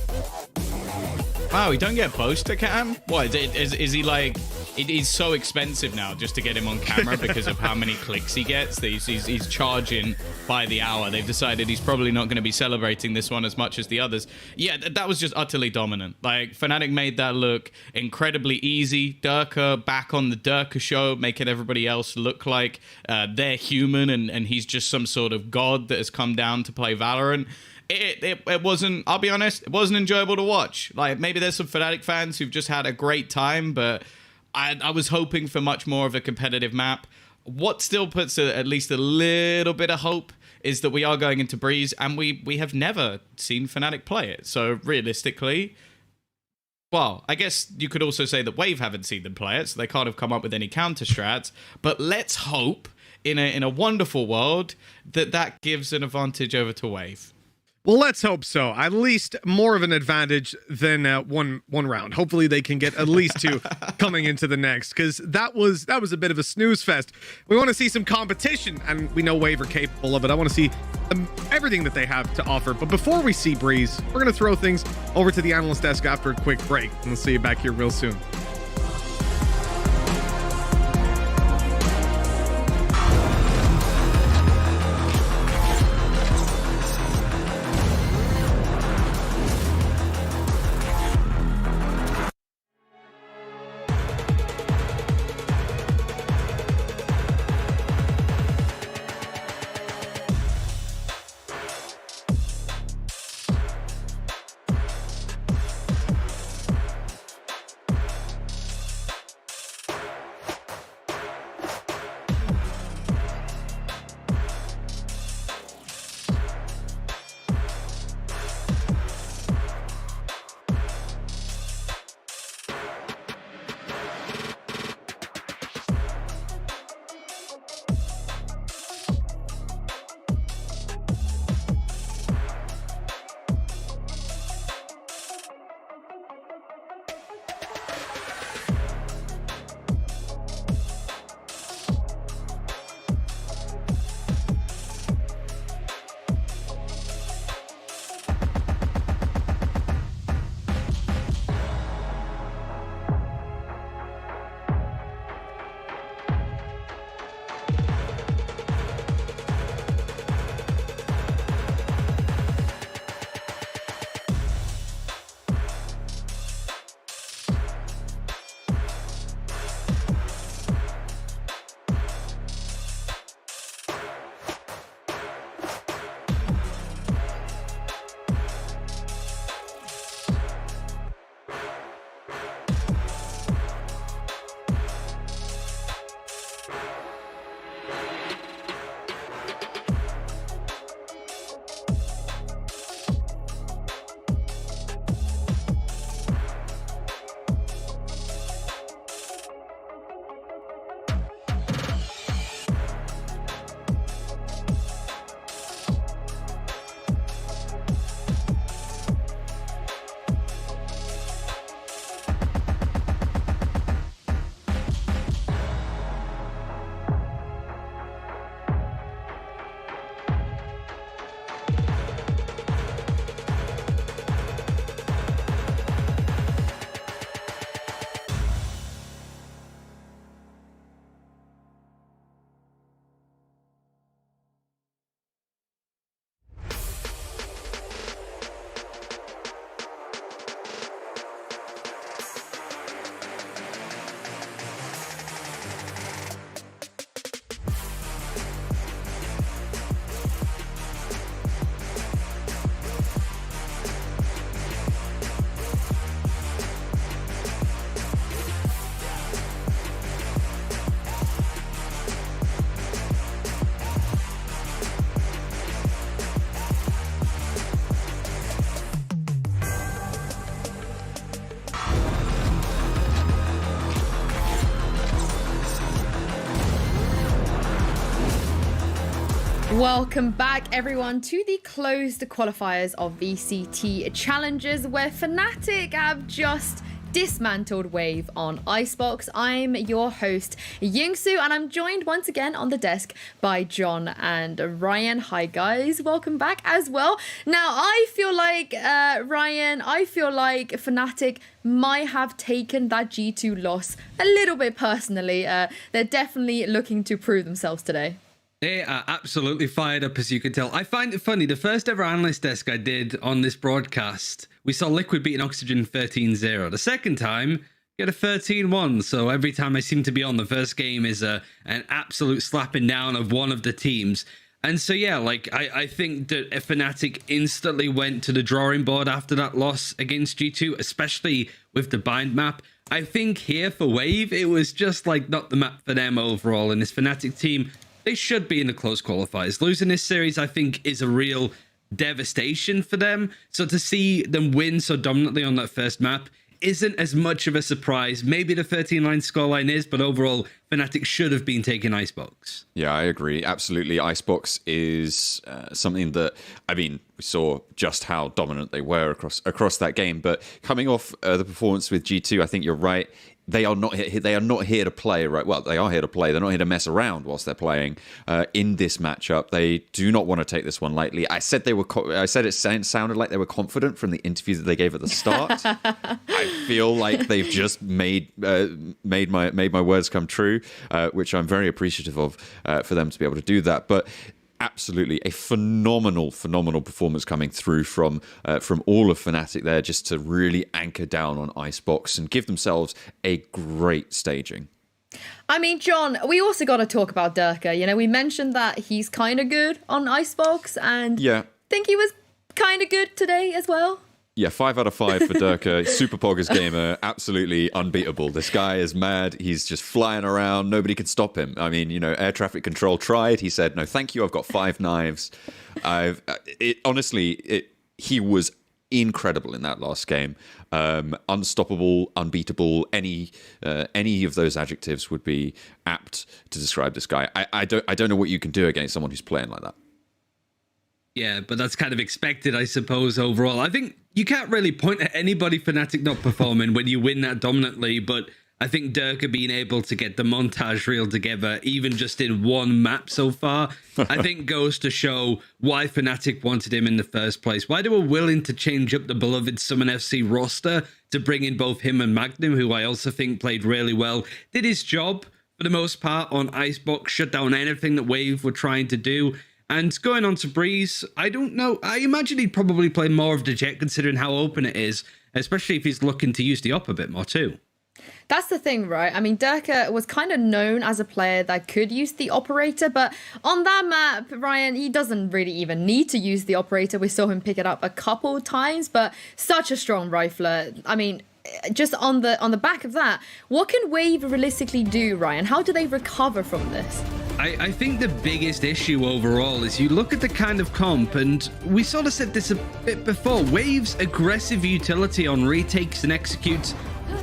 Wow, we don't get Boaster Cam? What, is he like... It is so expensive now just to get him on camera because of how many clicks he gets. He's charging by the hour. They've decided he's probably not going to be celebrating this one as much as the others. Yeah, that was just utterly dominant. Like, FNATIC made that look incredibly easy. Durka back on the Durka show, making everybody else look like they're human and he's just some sort of god that has come down to play Valorant. It wasn't, I'll be honest, it wasn't enjoyable to watch. Like, maybe there's some FNATIC fans who've just had a great time, but I was hoping for much more of a competitive map. What still puts at least a little bit of hope is that we are going into Breeze, and we have never seen FNATIC play it. So realistically, well, I guess you could also say that Wave haven't seen them play it, so they can't have come up with any counter strats. But let's hope in a wonderful world that gives an advantage over to Wave. Well, let's hope so. At least more of an advantage than one round. Hopefully they can get at least 2 coming into the next, because that was a bit of a snooze fest. We want to see some competition, and we know Wave are capable of it. I want to see everything that they have to offer. But before we see Breeze, we're going to throw things over to the analyst desk after a quick break, and we'll see you back here real soon. Welcome back, everyone, to the closed qualifiers of VCT Challenges, where FNATIC have just dismantled Wave on Icebox. I'm your host, Yingsu, and I'm joined once again on the desk by John and Ryan. Hi, guys. Welcome back as well. Now, I feel like, Ryan, FNATIC might have taken that G2 loss a little bit personally. They're definitely looking to prove themselves today. They are absolutely fired up, as you can tell. I find it funny, the first ever analyst desk I did on this broadcast, we saw Liquid beating Oxygen 13-0. The second time, get a 13-1. So every time I seem to be on, the first game is an absolute slapping down of one of the teams. And so, yeah, like, I think that FNATIC instantly went to the drawing board after that loss against G2, especially with the bind map. I think here for Wave, it was just, like, not the map for them overall. And this FNATIC team, they should be in the close qualifiers. Losing this series, I think, is a real devastation for them. So to see them win so dominantly on that first map isn't as much of a surprise. Maybe the 13-line scoreline is, but overall, FNATIC should have been taking Icebox. Yeah, I agree. Absolutely. Icebox is something that, I mean, we saw just how dominant they were across that game. But coming off the performance with G2, I think you're right. They are not here to play, right? Well, they are here to play. They're not here to mess around whilst they're playing in this matchup. They do not want to take this one lightly. I said it sounded like they were confident from the interview that they gave at the start. I feel like they've just made my words come true, which I'm very appreciative of for them to be able to do that. But absolutely a phenomenal performance coming through from all of FNATIC there, just to really anchor down on Icebox and give themselves a great staging. I mean, John, we also got to talk about Durka. You know, we mentioned that he's kind of good on Icebox, and I think he was kind of good today as well. Yeah, 5 out of 5 for Durka. Super Poggers gamer, absolutely unbeatable. This guy is mad. He's just flying around. Nobody can stop him. I mean, you know, air traffic control tried. He said, "No, thank you. I've got 5 knives." He was incredible in that last game. Unstoppable, unbeatable. Any of those adjectives would be apt to describe this guy. I don't know what you can do against someone who's playing like that. Yeah, but that's kind of expected, I suppose, overall. I think you can't really point at anybody FNATIC not performing when you win that dominantly, but I think Durka being able to get the montage reel together, even just in one map so far, I think goes to show why FNATIC wanted him in the first place. Why they were willing to change up the beloved Summon FC roster to bring in both him and Magnum, who I also think played really well, did his job for the most part on Icebox, shut down anything that Wave were trying to do. And going on to Breeze, I don't know. I imagine he'd probably play more of the Jet considering how open it is, especially if he's looking to use the op a bit more too. That's the thing, right? I mean, Durka was kind of known as a player that could use the operator, but on that map, Ryan, he doesn't really even need to use the operator. We saw him pick it up a couple times, but such a strong rifler. I mean, just on the back of that, what can Wave realistically do, Ryan? How do they recover from this? I think the biggest issue overall is you look at the kind of comp, and we sort of said this a bit before, Wave's aggressive utility on retakes and executes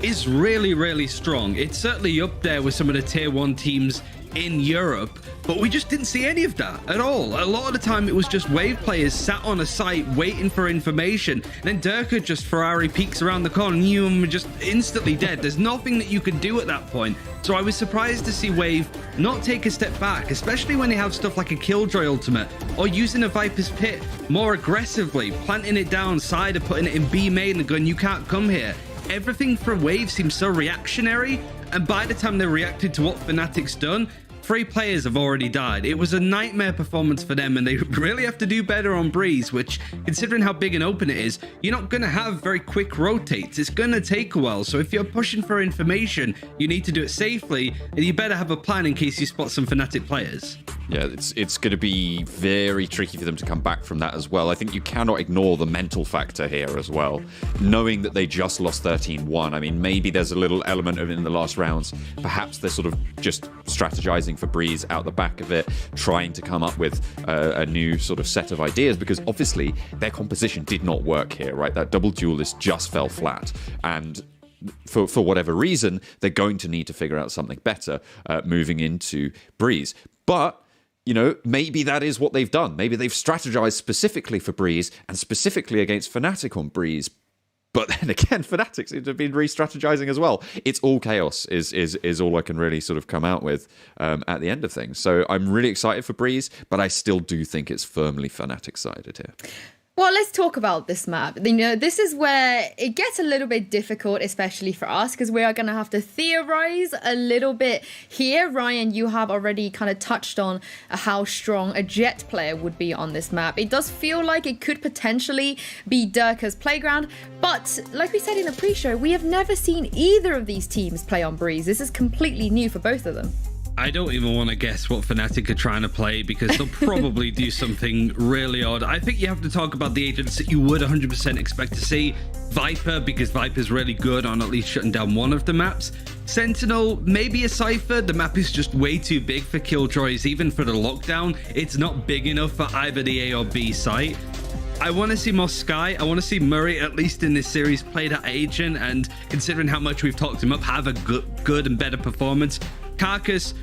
is really, really strong. It's certainly up there with some of the tier 1 teams in Europe, but we just didn't see any of that at all. A lot of the time it was just Wave players sat on a site waiting for information, and then Durka just Ferrari peeks around the corner and you were just instantly dead. There's nothing that you could do at that point. So I was surprised to see Wave not take a step back, especially when they have stuff like a Killjoy ultimate or using a Viper's Pit more aggressively, planting it down side or putting it in B main and going, "You can't come here." Everything from Wave seems so reactionary, and by the time they reacted to what FNATIC's done, 3 players have already died. It was a nightmare performance for them, and they really have to do better on Breeze, which, considering how big and open it is, you're not going to have very quick rotates. It's going to take a while, so if you're pushing for information, you need to do it safely, and you better have a plan in case you spot some FNATIC players. Yeah, it's going to be very tricky for them to come back from that as well. I think you cannot ignore the mental factor here as well. Knowing that they just lost 13-1, I mean, maybe there's a little element of it in the last rounds. Perhaps they're sort of just strategizing for Breeze out the back of it, trying to come up with a new sort of set of ideas, because obviously their composition did not work here, right? That double duelist just fell flat, and for whatever reason, they're going to need to figure out something better moving into Breeze. But maybe that is what they've done. Maybe they've strategized specifically for Breeze and specifically against FNATIC on Breeze. But then again, FNATIC seem to have been re-strategizing as well. It's all chaos is all I can really sort of come out with at the end of things. So I'm really excited for Breeze, but I still do think it's firmly FNATIC-sided here. Well, let's talk about this map. This is where it gets a little bit difficult, especially for us, because we are going to have to theorize a little bit here. Ryan, you have already kind of touched on how strong a Jet player would be on this map. It does feel like it could potentially be Durka's playground, but like we said in the pre-show, we have never seen either of these teams play on Breeze. This is completely new for both of them. I don't even want to guess what FNATIC are trying to play because they'll probably do something really odd. I think you have to talk about the agents that you would 100% expect to see. Viper, because Viper's really good on at least shutting down one of the maps. Sentinel, maybe a Cypher. The map is just way too big for Killjoys, even for the lockdown. It's not big enough for either the A or B site. I want to see more Sky. I want to see Murray, at least in this series, play that agent, and considering how much we've talked him up, have a good and better performance. Carcass,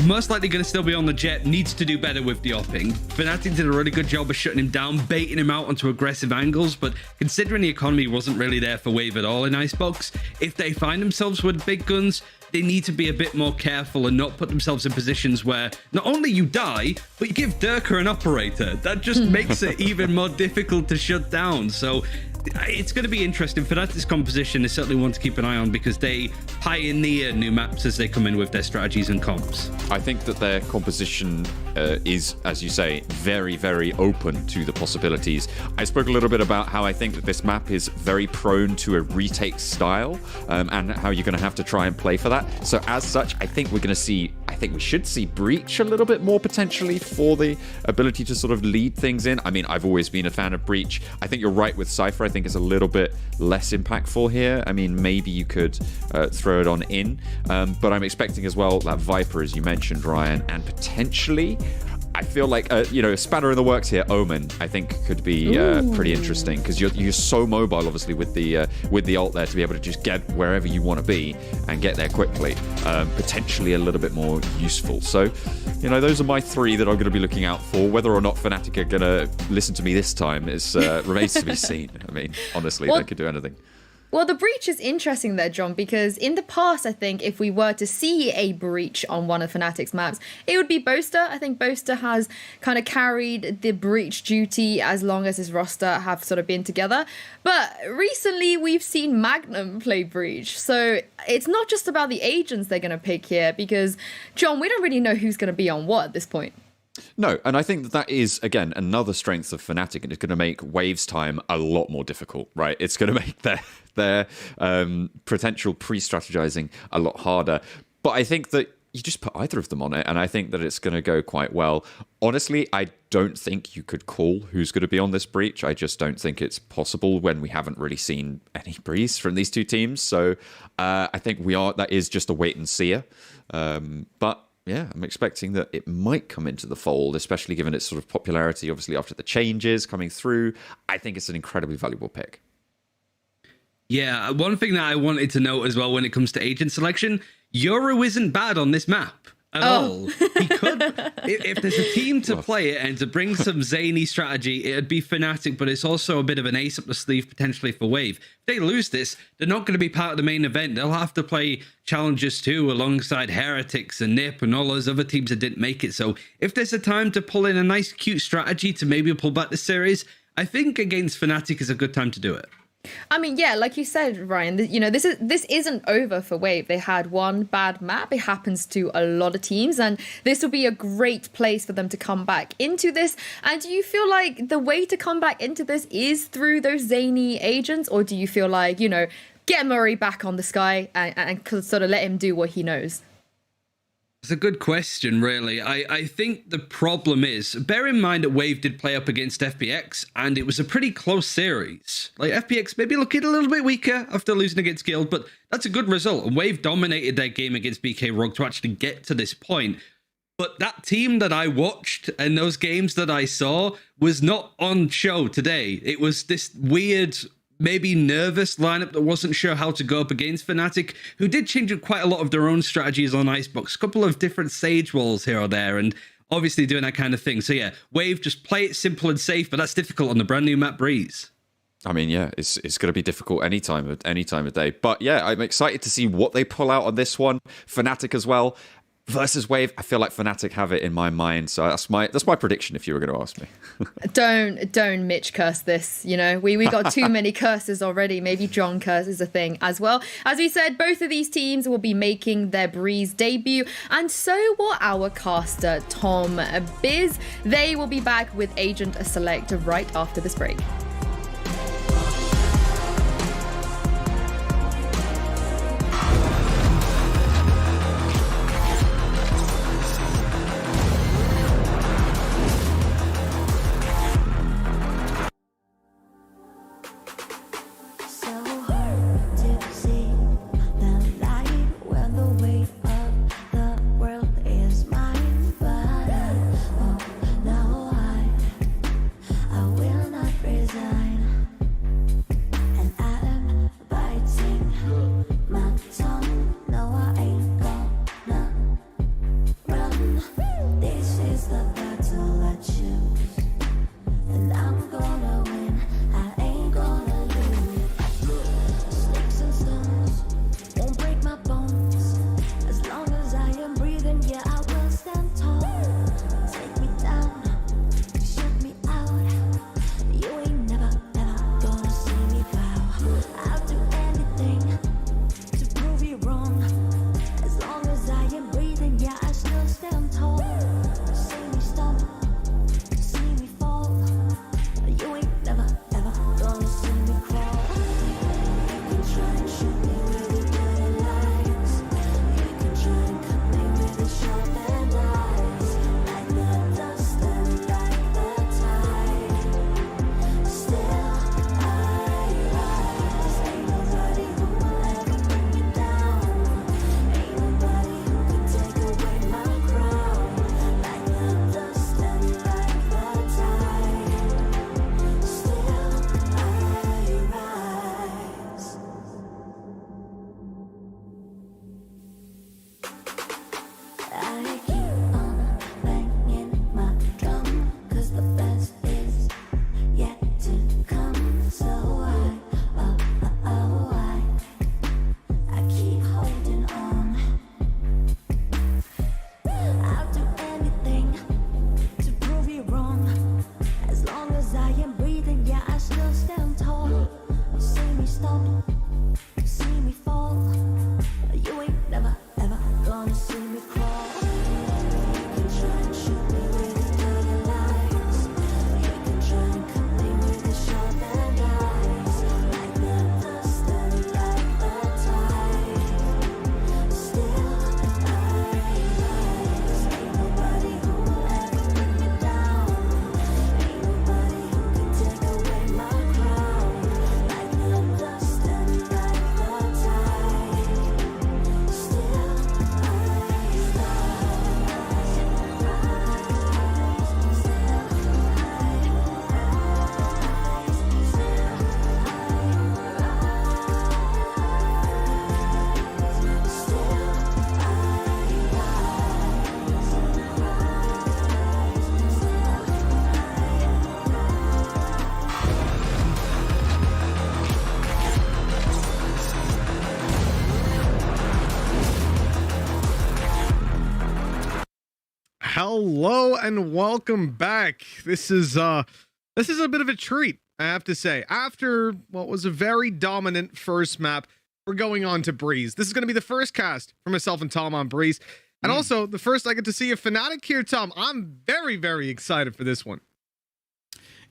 most likely going to still be on the Jet, needs to do better with the opping. FNATIC did a really good job of shutting him down, baiting him out onto aggressive angles, but considering the economy wasn't really there for Wave at all in Icebox, if they find themselves with big guns, they need to be a bit more careful and not put themselves in positions where not only you die, but you give Durka an operator. That just makes it even more difficult to shut down. So it's going to be interesting. FNATIC's composition is certainly one to keep an eye on because they pioneer new maps as they come in with their strategies and comps. I think that their composition is, as you say, very, very open to the possibilities. I spoke a little bit about how I think that this map is very prone to a retake style and how you're going to have to try and play for that. So as such, I think we should see Breach a little bit more potentially for the ability to sort of lead things in. I mean, I've always been a fan of Breach. I think you're right with Cypher. I think it's a little bit less impactful here. I mean, maybe you could throw it on in, but I'm expecting as well that Viper, as you mentioned, Ryan, and potentially I feel like a spanner in the works here. Omen, I think, could be pretty interesting because you're so mobile, obviously, with the ult there to be able to just get wherever you want to be and get there quickly. Potentially a little bit more useful. So, those are my three that I'm going to be looking out for. Whether or not FNATIC are going to listen to me this time is remains to be seen. I mean, honestly, they could do anything. Well, the Breach is interesting there, John, because in the past, I think if we were to see a Breach on one of FNATIC's maps, it would be Boaster. I think Boaster has kind of carried the Breach duty as long as his roster have sort of been together. But recently, we've seen Magnum play Breach. So it's not just about the agents they're going to pick here, because, John, we don't really know who's going to be on what at this point. No, and I think that is, again, another strength of FNATIC, and it's going to make Wave's time a lot more difficult, right? It's going to make their potential pre-strategizing a lot harder. But I think that you just put either of them on it, and I think that it's going to go quite well. Honestly, I don't think you could call who's going to be on this Breach. I just don't think it's possible when we haven't really seen any Breeze from these two teams. So I think that is just a wait and see. But yeah, I'm expecting that it might come into the fold, especially given its sort of popularity, obviously, after the changes coming through. I think it's an incredibly valuable pick. Yeah, one thing that I wanted to note as well when it comes to agent selection, Yoru isn't bad on this map at all. He could, if there's a team to play it and to bring some zany strategy, it'd be FNATIC, but it's also a bit of an ace up the sleeve potentially for Wave. If they lose this, they're not going to be part of the main event. They'll have to play Challengers 2 alongside Heretics and Nip and all those other teams that didn't make it. So if there's a time to pull in a nice, cute strategy to maybe pull back the series, I think against FNATIC is a good time to do it. I mean, yeah, like you said, Ryan, this isn't over for Wave. They had one bad map. It happens to a lot of teams, and this will be a great place for them to come back into this. And do you feel like the way to come back into this is through those zany agents, or do you feel like, get Murray back on the Sky and sort of let him do what he knows? It's a good question, really. I think the problem is, bear in mind that Wave did play up against FPX, and it was a pretty close series. Like, FPX maybe looking a little bit weaker after losing against Guild, but that's a good result. And Wave dominated their game against BK Rogue to actually get to this point. But that team that I watched and those games that I saw was not on show today. It was this weird, maybe nervous lineup that wasn't sure how to go up against FNATIC, who did change up quite a lot of their own strategies on Icebox. A couple of different Sage walls here or there, and obviously doing that kind of thing. So yeah, Wave, just play it simple and safe, but that's difficult on the brand new map Breeze. I mean, yeah, it's going to be difficult any time of day. But yeah, I'm excited to see what they pull out on this one. FNATIC as well. Versus Wave, I feel like FNATIC have it in my mind. So that's my prediction if you were going to ask me. Don't Mitch curse this. You know, we got too many curses already. Maybe John curses a thing as well. As we said, both of these teams will be making their Breeze debut, and so will our caster Tom Biz. They will be back with Agent Select right after this break. Hello and welcome back. This is a bit of a treat, I have to say. After what was a very dominant first map, we're going on to Breeze. This is going to be the first cast for myself and Tom on Breeze, and also the first I get to see a FNATIC here, Tom. I'm very, very excited for this one.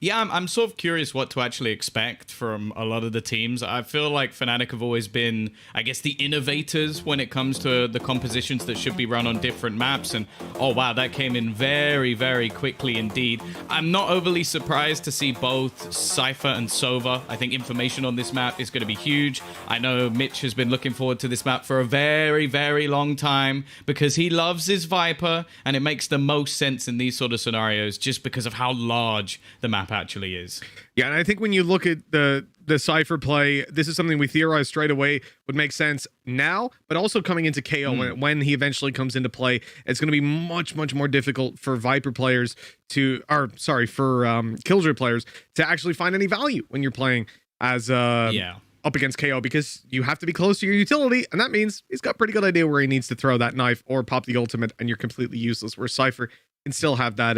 Yeah, I'm sort of curious what to actually expect from a lot of the teams. I feel like FNATIC have always been, I guess, the innovators when it comes to the compositions that should be run on different maps. And, oh wow, that came in very, very quickly indeed. I'm not overly surprised to see both Cypher and Sova. I think information on this map is going to be huge. I know Mitch has been looking forward to this map for a very, very long time because he loves his Viper, and it makes the most sense in these sort of scenarios just because of how large the map actually is. Yeah, and I think when you look at the the Cypher play, this is something we theorized straight away would make sense now, but also coming into KO when he eventually comes into play, it's going to be much, much more difficult for Viper players to, or sorry, for Killjoy players to actually find any value when you're playing as up against KO, because you have to be close to your utility, and that means he's got a pretty good idea where he needs to throw that knife or pop the ultimate, and you're completely useless, where Cypher can still have that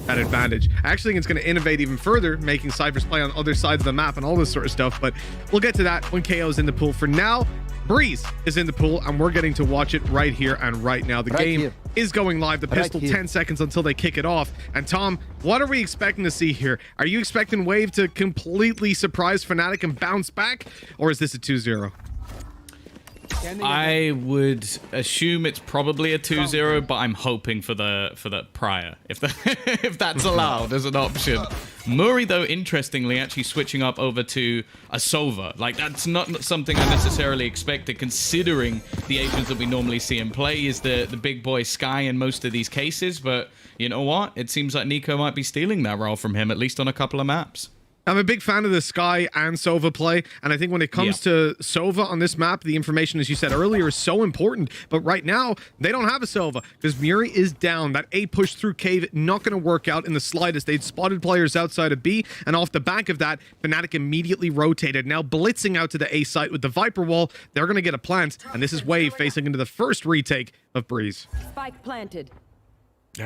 that advantage. I actually think it's going to innovate even further, making Cypher's play on other sides of the map and all this sort of stuff, but we'll get to that when KO's in the pool. For now, Breeze is in the pool, and we're getting to watch it right here and right now. The game is going live. The pistol, 10 seconds until they kick it off. And Tom, what are we expecting to see here? Are you expecting Wave to completely surprise Fnatic and bounce back, or is this a 2-0? I would assume it's probably a 2-0, but I'm hoping for the prior, if that's allowed as an option. Murray, though, interestingly, actually switching up over to a Sova. Like, that's not something I necessarily expected, considering the agents that we normally see in play is the big boy Sky in most of these cases. But you know what? It seems like Nico might be stealing that role from him, at least on a couple of maps. I'm a big fan of the Sky and Sova play, and I think when it comes to Sova on this map, the information, as you said earlier, is so important. But right now, they don't have a Sova because Muri is down. That A push through Cave, not going to work out in the slightest. They'd spotted players outside of B, and off the back of that, Fnatic immediately rotated. Now blitzing out to the A site with the Viper wall, they're going to get a plant, and this is Wave facing into the first retake of Breeze. Spike planted.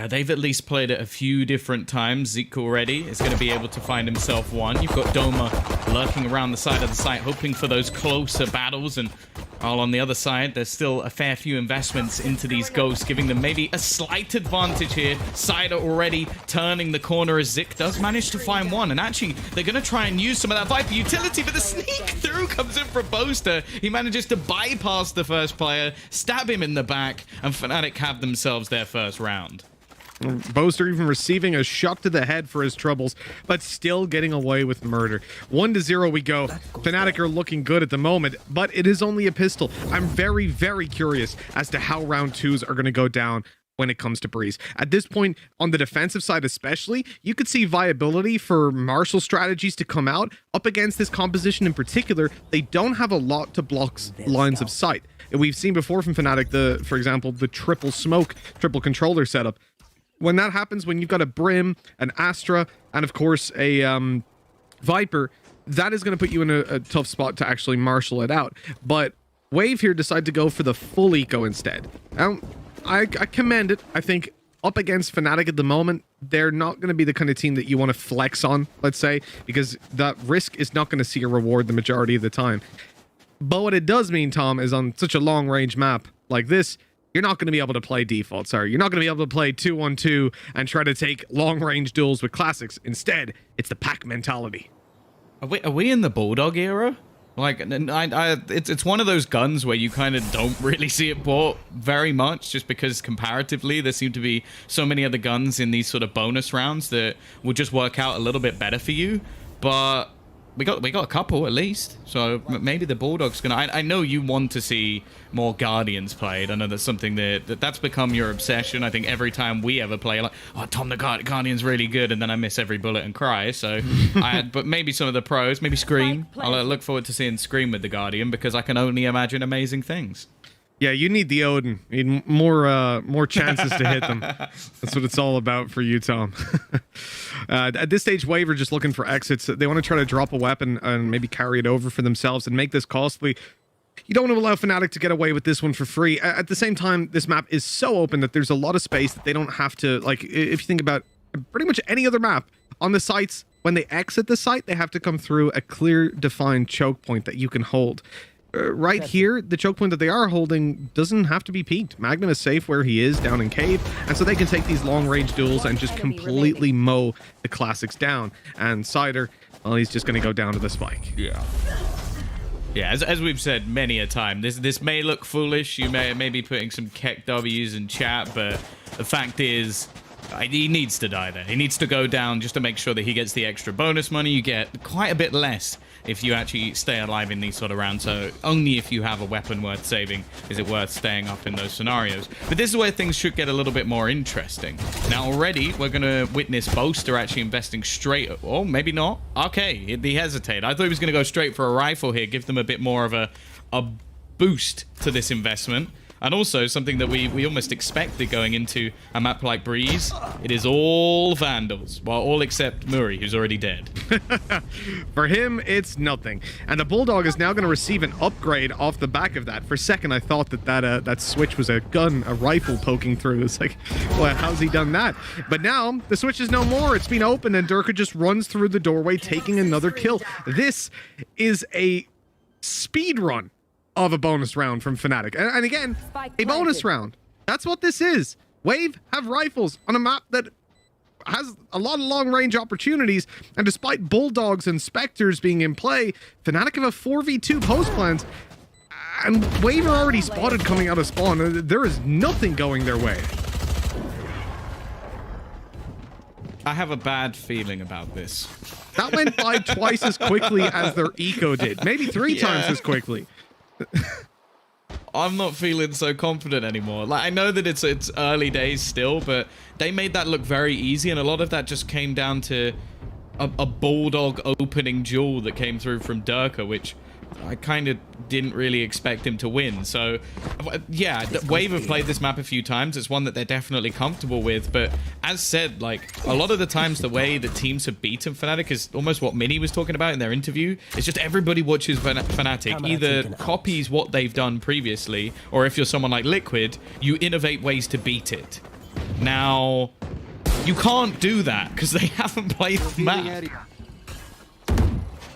They've at least played it a few different times. Zeke already is going to be able to find himself one. You've got Doma lurking around the side of the site, hoping for those closer battles. And while on the other side, there's still a fair few investments into these ghosts, giving them maybe a slight advantage here. Cider already turning the corner as Zik does manage to find one. And actually, they're going to try and use some of that Viper utility, but the sneak through comes in for Boaster. He manages to bypass the first player, stab him in the back, and Fnatic have themselves their first round. Boaster even receiving a shot to the head for his troubles, but still getting away with murder. 1-0 we go. Fnatic are looking good at the moment, but it is only a pistol. I'm very, very curious as to how round twos are going to go down when it comes to Breeze. At this point, on the defensive side especially, you could see viability for Marshall strategies to come out. Up against this composition in particular, they don't have a lot to block lines of sight. We've seen before from Fnatic, for example, the triple smoke, triple controller setup. When that happens, when you've got a Brim, an Astra, and of course a Viper, that is going to put you in a tough spot to actually marshal it out. But Wave here decided to go for the full eco instead. I commend it. I think up against Fnatic at the moment, they're not going to be the kind of team that you want to flex on, let's say, because that risk is not going to see a reward the majority of the time. But what it does mean, Tom, is on such a long-range map like this, you're not going to be able to play defaults, are you? You're not going to be able to play 2-on-2 and try to take long-range duels with classics. Instead, it's the pack mentality. Are we in the Bulldog era? Like, it's one of those guns where you kind of don't really see it bought very much, just because comparatively there seem to be so many other guns in these sort of bonus rounds that will just work out a little bit better for you. But we got a couple at least, so maybe the Bulldog's gonna. I know you want to see more Guardians played. I know that's something that's become your obsession. I think every time we ever play, like, oh, Tom, the Guardian's really good, and then I miss every bullet and cry. So, but maybe some of the pros, maybe Scream. I'll look forward to seeing Scream with the Guardian, because I can only imagine amazing things. Yeah, you need the Odin. You need more chances to hit them. That's what it's all about for you, Tom. At this stage, Wave are just looking for exits. They want to try to drop a weapon and maybe carry it over for themselves and make this costly. You don't want to allow Fnatic to get away with this one for free. At the same time, this map is so open that there's a lot of space that they don't have to, like, if you think about pretty much any other map on the sites, when they exit the site, they have to come through a clear, defined choke point that you can hold. Right here, the choke point that they are holding doesn't have to be peaked. Magnum is safe where he is, down in Cave, and so they can take these long-range duels and just completely mow the classics down. And Cider, well, he's just going to go down to the spike. Yeah, as we've said many a time, this may look foolish. You may be putting some Keck W's in chat, but the fact is, he needs to die there. He needs to go down just to make sure that he gets the extra bonus money. You get quite a bit less if you actually stay alive in these sort of rounds. So only if you have a weapon worth saving is it worth staying up in those scenarios. But this is where things should get a little bit more interesting. Now already we're going to witness Boaster actually investing straight. Oh, maybe not. Okay, he hesitated. I thought he was going to go straight for a rifle here, give them a bit more of a boost to this investment. And also something that we almost expected going into a map like Breeze. It is all Vandals. Well, all except Murray, who's already dead. For him, it's nothing. And the Bulldog is now going to receive an upgrade off the back of that. For a second, I thought that switch was a gun, a rifle poking through. It's like, well, how's he done that? But now, the switch is no more. It's been opened, and Durka just runs through the doorway, taking another kill. This is a speed run of a bonus round from FNATIC. And again, a bonus round. That's what this is. Wave have rifles on a map that has a lot of long-range opportunities, and despite Bulldogs and Spectres being in play, FNATIC have a 4v2 post plans, and Wave are already spotted coming out of spawn. There is nothing going their way. I have a bad feeling about this. That went by twice as quickly as their eco did. Maybe 3 times as quickly. I'm not feeling so confident anymore. Like, I know that it's early days still, but they made that look very easy, and a lot of that just came down to a Bulldog opening duel that came through from Durka, which I kind of didn't really expect him to win. So, yeah, Wave have played this map a few times. It's one that they're definitely comfortable with. But as said, like, a lot of the times the way that teams have beaten FNATIC is almost what Minnie was talking about in their interview. It's just everybody watches FNATIC, either copies what they've done previously, or if you're someone like Liquid, you innovate ways to beat it. Now, you can't do that because they haven't played the map.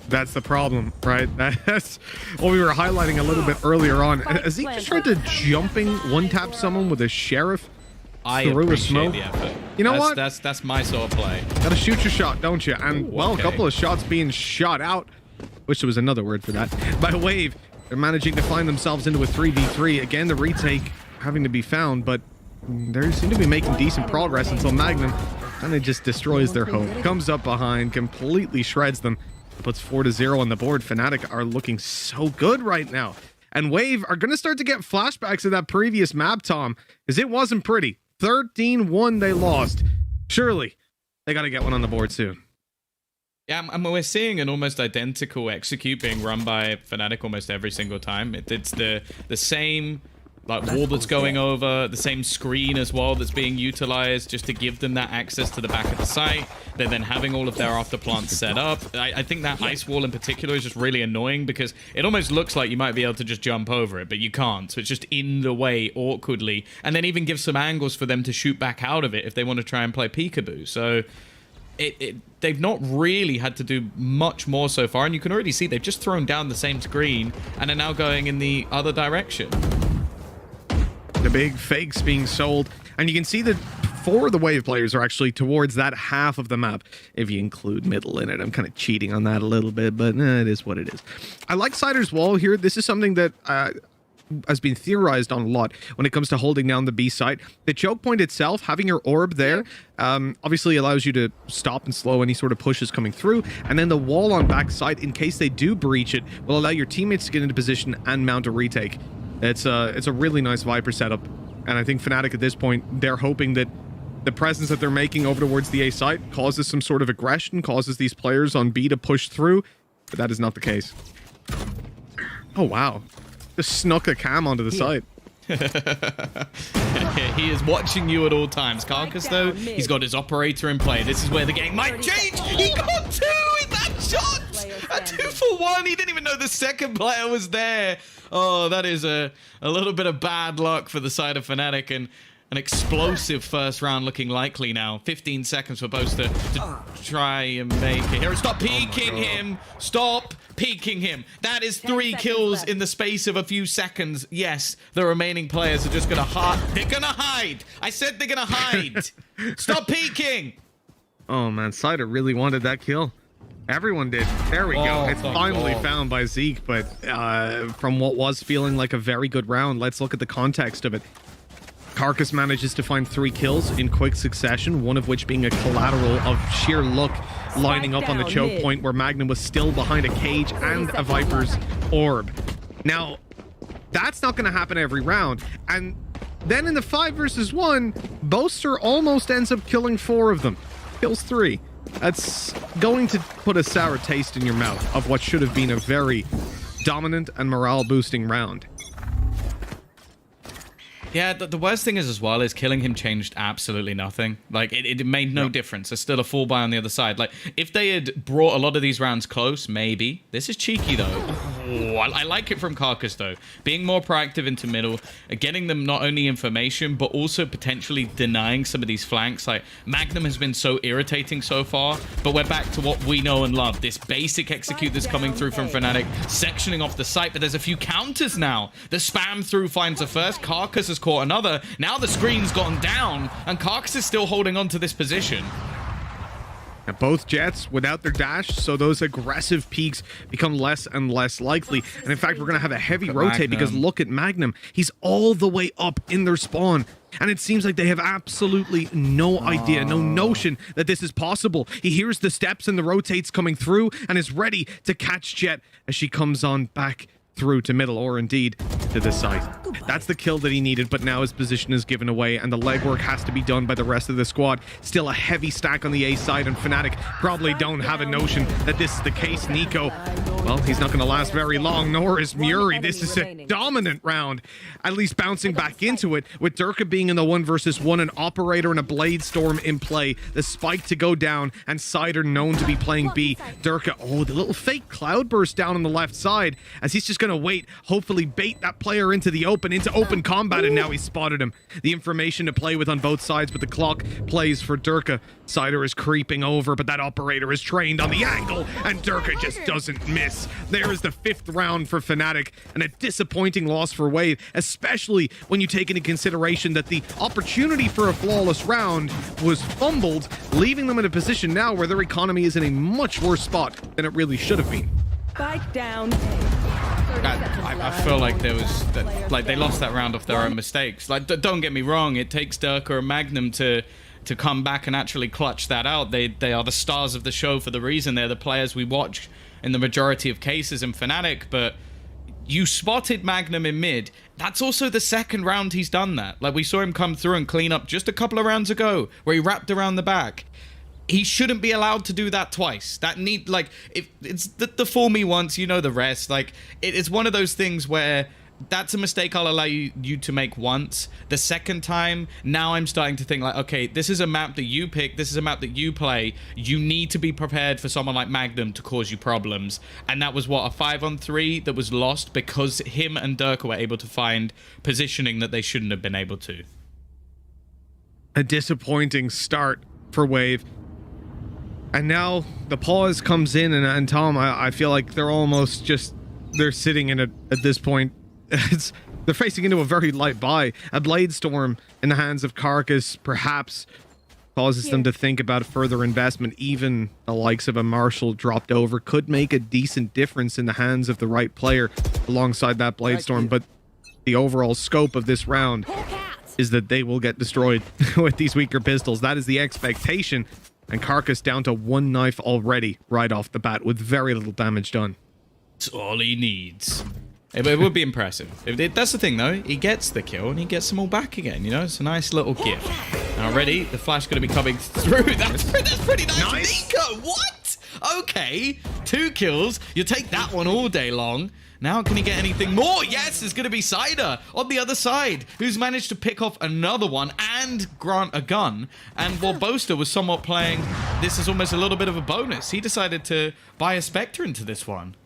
That's the problem, right? That's what we were highlighting a little bit earlier on. Zeke just tried to jumping one-tap someone with a sheriff through a smoke. The effort. You know what? That's my sort of play. Gotta shoot your shot, don't you? And, well, okay. A couple of shots being shot out. Wish there was another word for that. By Wave, they're managing to find themselves into a 3v3. Again, the retake having to be found, but they seem to be making decent progress until Magnum kind of just destroys their hope. Comes up behind, completely shreds them. Puts 4-0 on the board. FNATIC are looking so good right now. And Wave are going to start to get flashbacks of that previous map, Tom, because it wasn't pretty. 13-1 they lost. Surely they got to get one on the board soon. Yeah, and we're seeing an almost identical execute being run by FNATIC almost every single time. It's the same like wall that's going over, the same screen as well that's being utilized just to give them that access to the back of the site. They're then having all of their after plants set up. I think that ice wall in particular is just really annoying because it almost looks like you might be able to just jump over it, but you can't. So it's just in the way awkwardly, and then even give some angles for them to shoot back out of it if they want to try and play peekaboo. So they've not really had to do much more so far, and you can already see they've just thrown down the same screen and are now going in the other direction. The big fakes being sold, and you can see that 4 of the Wave players are actually towards that half of the map, if you include middle in it. I'm kind of cheating on that a little bit, but it is what it is. I like Cider's wall here. This is something that has been theorized on a lot when it comes to holding down the B site. The choke point itself, having your orb there, obviously allows you to stop and slow any sort of pushes coming through, and then the wall on backside, in case they do breach it, will allow your teammates to get into position and mount a retake. It's a really nice Viper setup, and I think FNATIC at this point, they're hoping that the presence that they're making over towards the A site causes some sort of aggression, causes these players on B to push through, but that is not the case. Oh wow, just snuck a cam onto the site. He is watching you at all times. Carcass, though, he's got his operator in play. This is where the game might change. He got 2 in that shot. A 2-for-1. He didn't even know the second player was there. Oh, that is a little bit of bad luck for the side of FNATIC, and an explosive first round looking likely now. 15 seconds for both to try and make it here. Stop peeking him. Stop peeking him. That is 3 kills in the space of a few seconds. Yes, the remaining players are just going to hide. They're going to hide. I said they're going to hide. Stop peeking. Oh man, Cider really wanted that kill. Everyone did. There we go. It's finally found by Zeke, but from what was feeling like a very good round, let's look at the context of it. Carcass manages to find 3 kills in quick succession, one of which being a collateral of sheer luck lining up on the choke point where Magnum was still behind a cage and a Viper's orb. Now, that's not going to happen every round. And then in the 5 versus 1, Boaster almost ends up killing 4 of them. Kills 3. That's going to put a sour taste in your mouth of what should have been a very dominant and morale-boosting round. Yeah, the worst thing is as well is killing him changed absolutely nothing. Like, it made no difference. There's still a full buy on the other side. Like, if they had brought a lot of these rounds close, maybe. This is cheeky, though. Oh, I like it from Carcass, though. Being more proactive into middle, getting them not only information, but also potentially denying some of these flanks. Like, Magnum has been so irritating so far, but we're back to what we know and love. This basic execute that's coming through from FNATIC, sectioning off the site, but there's a few counters now. The spam through finds a first. Carcass has caught another. Now the screen's gone down, and Carcass is still holding on to this position. And both jets without their dash, so those aggressive peaks become less and less likely. And in fact, we're going to have a heavy rotate because look at Magnum. He's all the way up in their spawn. And it seems like they have absolutely no idea, no notion that this is possible. He hears the steps and the rotates coming through and is ready to catch Jet as she comes on back through to middle, or indeed to the side. That's the kill that he needed, but now his position is given away and the legwork has to be done by the rest of the squad. Still a heavy stack on the A side, and FNATIC probably don't have a notion that this is the case. Nico, well, he's not going to last very long, nor is Muri. This is a dominant round, at least bouncing back into it, with Durka being in the 1 versus 1, an Operator and a Blade Storm in play, the spike to go down, and Cider known to be playing B. Durka, oh, the little fake cloudburst down on the left side, as he's just going to wait, hopefully bait that player into the open, into open combat, and now he's spotted him. The information to play with on both sides, but the clock plays for Durka. Cider is creeping over, but that Operator is trained on the angle, and Durka just doesn't miss. There is the 5th round for FNATIC, and a disappointing loss for Wave, especially when you take into consideration that the opportunity for a flawless round was fumbled, leaving them in a position now where their economy is in a much worse spot than it really should have been. Spike down. I feel like there was like they lost that round off their own mistakes. Like, don't get me wrong, it takes Durka or Magnum to come back and actually clutch that out. They are the stars of the show for the reason. They're the players we watch in the majority of cases in FNATIC, but you spotted Magnum in mid. That's also the 2nd round he's done that. Like, we saw him come through and clean up just a couple of rounds ago where he wrapped around the back. He shouldn't be allowed to do that twice. That need, like, if it's the fool me once, you know the rest. Like, it's one of those things where that's a mistake I'll allow you to make once. The 2nd time, now I'm starting to think like, okay, this is a map that you pick. This is a map that you play. You need to be prepared for someone like Magnum to cause you problems. And that was what, a 5-on-3 that was lost because him and Durka were able to find positioning that they shouldn't have been able to. A disappointing start for Wave. And now the pause comes in, and Tom, I feel like they're almost just, they're sitting in it at this point. They're facing into a very light buy. A Blade Storm in the hands of Carcass perhaps causes them to think about further investment. Even the likes of a Marshall dropped over could make a decent difference in the hands of the right player alongside that Blade Storm. But the overall scope of this round is that they will get destroyed with these weaker pistols. That is the expectation. And Carcass down to 1 knife already right off the bat with very little damage done. That's all he needs. It would be impressive. That's the thing, though. He gets the kill and he gets them all back again. You know, it's a nice little gift. And already, the flash going to be coming through. That's pretty nice. Nico, what? Okay, 2 kills. You take that one all day long. Now, can he get anything more? Yes, there's going to be Cider on the other side, who's managed to pick off another one and grant a gun. And while Boaster was somewhat playing, this is almost a little bit of a bonus. He decided to buy a Spectre into this one.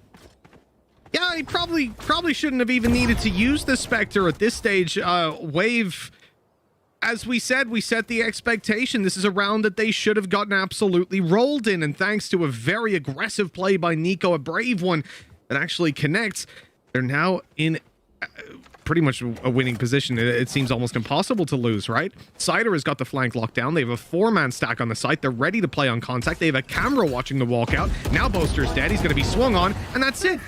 Yeah, he probably shouldn't have even needed to use the Spectre at this stage. Wave, as we said, we set the expectation. This is a round that they should have gotten absolutely rolled in. And thanks to a very aggressive play by Nico, a brave one that actually connects, they're now in pretty much a winning position. It seems almost impossible to lose, right? Cider has got the flank locked down. They have a 4-man stack on the site. They're ready to play on contact. They have a camera watching the walkout. Now Boaster's dead. He's going to be swung on, and that's it.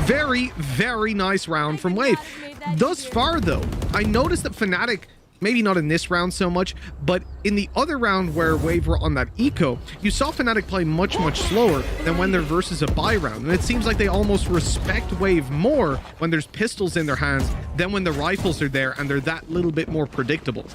Very, very nice round from Wave. Thus far, though, I noticed that FNATIC Maybe not in this round so much, but in the other round where Wave were on that eco, you saw FNATIC play much slower than when they're versus a buy round. And it seems like they almost respect Wave more when there's pistols in their hands than when the rifles are there and they're that little bit more predictable.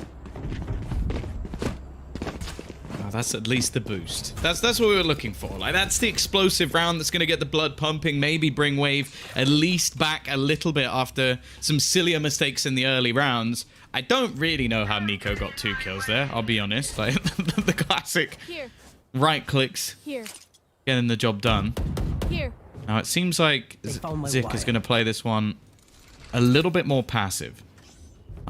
That's at least the boost. That's what we were looking for. Like, that's the explosive round that's going to get the blood pumping, maybe bring Wave at least back a little bit after some sillier mistakes in the early rounds. I don't really know how Nico got 2 kills there, I'll be honest. Like, the classic Here. right clicks, Here. getting the job done. Here. Now, it seems like found my Zik wire. is going to play this one a little bit more passive.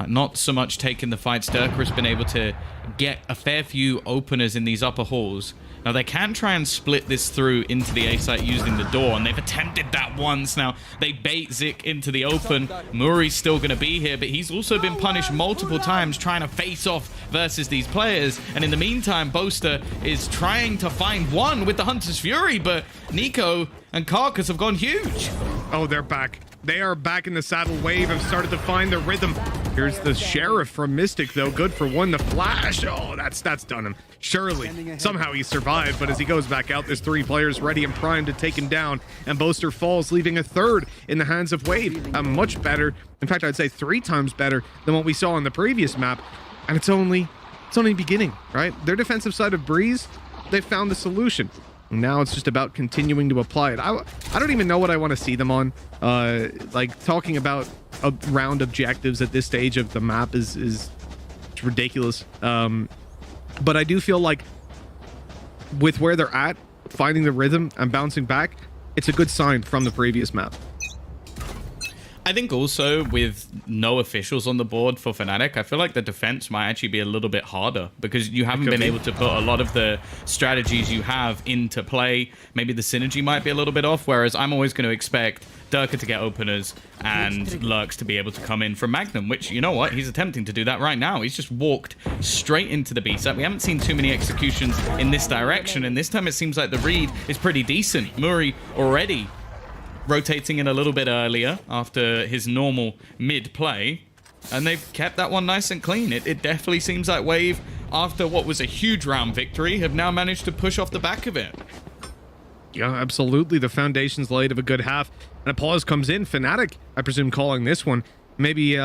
Not so much taking the fight. Sturker has been able to get a fair few openers in these upper halls. Now, they can try and split this through into the A site using the door, and they've attempted that once. Now, they bait Zik into the open. Murray's still going to be here, but he's also been punished multiple times trying to face off versus these players. And in the meantime, Boaster is trying to find one with the Hunter's Fury, but Nico and Carcass have gone huge. Oh, they're back. They are back in the saddle. Wave have started to find the rhythm. Here's the Sheriff from Mystic, though. Good for one. The flash. Oh, that's done him. Surely. Somehow he survived, but as he goes back out, there's 3 players ready and primed to take him down. And Boaster falls, leaving a third in the hands of Wave. Much better. In fact, I'd say 3 times better than what we saw on the previous map. And it's only beginning, right? Their defensive side of Breeze, they found the solution. Now it's just about continuing to apply it. I don't even know what I want to see them on. Like, talking about round objectives at this stage of the map is ridiculous. But I do feel like with where they're at, finding the rhythm and bouncing back, it's a good sign from the previous map. I think also with no officials on the board for FNATIC, I feel like the defense might actually be a little bit harder because you haven't been able to put a lot of the strategies you have into play. Maybe the synergy might be a little bit off, whereas I'm always going to expect Durka to get openers and Lurks to be able to come in from Magnum, which, you know what, he's attempting to do that right now. He's just walked straight into the B-site. We haven't seen too many executions in this direction, and this time it seems like the read is pretty decent. Murray already rotating in a little bit earlier after his normal mid-play, and they've kept that one nice and clean. It definitely seems like Wave, after what was a huge round victory, have now managed to push off the back of it. Yeah, absolutely. The foundation's laid of a good half, and a pause comes in. FNATIC, I presume, calling this one. Maybe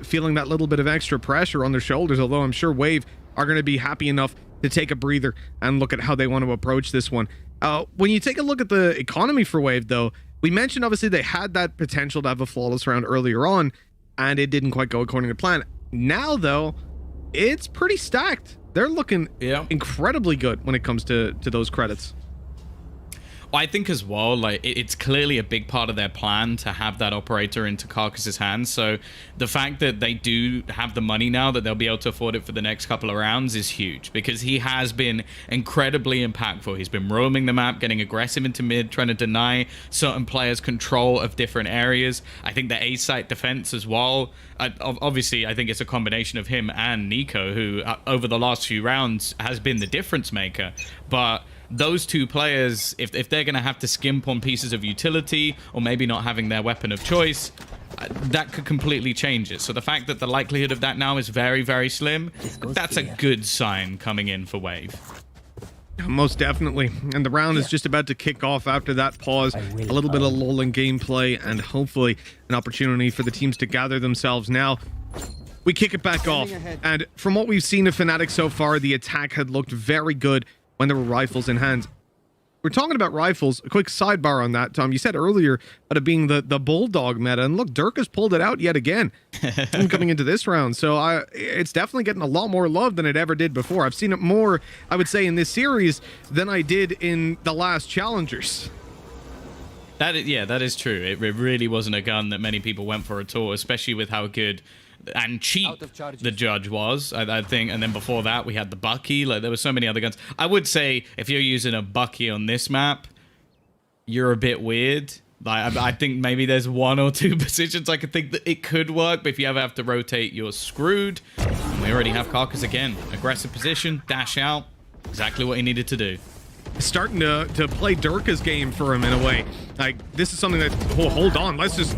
feeling that little bit of extra pressure on their shoulders, although I'm sure Wave are going to be happy enough to take a breather and look at how they want to approach this one. When you take a look at the economy for Wave, though, we mentioned obviously they had that potential to have a flawless round earlier on, and it didn't quite go according to plan. Now, though, it's pretty stacked. They're looking incredibly good when it comes to those credits. I think as well, like, it's clearly a big part of their plan to have that operator into Carcass's hands. So the fact that they do have the money now, that they'll be able to afford it for the next couple of rounds, is huge, because he has been incredibly impactful. He's been roaming the map, getting aggressive into mid, trying to deny certain players control of different areas. I think the A-site defense as well. Obviously, I think it's a combination of him and Nico, who over the last few rounds has been the difference maker. But those 2 players, if they're going to have to skimp on pieces of utility or maybe not having their weapon of choice, that could completely change it. So the fact that the likelihood of that now is very, very slim, that's a good sign coming in for Wave. Most definitely. And the round is just about to kick off after that pause. A little bit of lull in gameplay and hopefully an opportunity for the teams to gather themselves. Now, we kick it back off. And from what we've seen of FNATIC so far, the attack had looked very good when there were rifles in hand. We're talking about rifles. A quick sidebar on that, Tom. You said earlier about it being the Bulldog meta, and look, Dirk has pulled it out yet again coming into this round. So it's definitely getting a lot more love than it ever did before. I've seen it more, I would say, in this series than I did in the last Challengers. That is true. It really wasn't a gun that many people went for at all, especially with how good and cheap the Judge was, I think. And then before that, we had the Bucky. Like, there were so many other guns. I would say if you're using a Bucky on this map, you're a bit weird. Like, I think maybe there's 1 or 2 positions I could think that it could work, but if you ever have to rotate, you're screwed. And we already have Carcass again. Aggressive position, dash out. Exactly what he needed to do. Starting to play Durka's game for him in a way. Like, this is something that, hold on, let's just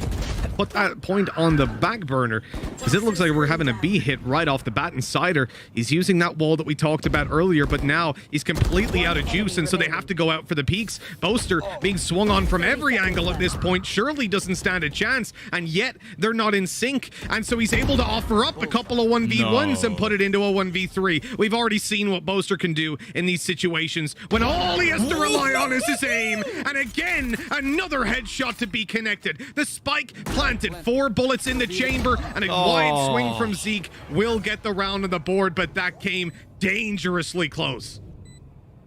put that point on the back burner, because it looks like we're having a B hit right off the bat. And Cider, he's using that wall that we talked about earlier, but now he's completely out of juice, and so they have to go out for the peaks. Boaster being swung on from every angle at this point, surely doesn't stand a chance, and yet they're not in sync, and so he's able to offer up a couple of 1v1s and put it into a 1v3. We've already seen what Boaster can do in these situations when all he has to rely on is his aim, and again, another headshot to be connected. The spike planted, 4 bullets in the chamber, and a wide swing from Zeke will get the round on the board, but that came dangerously close.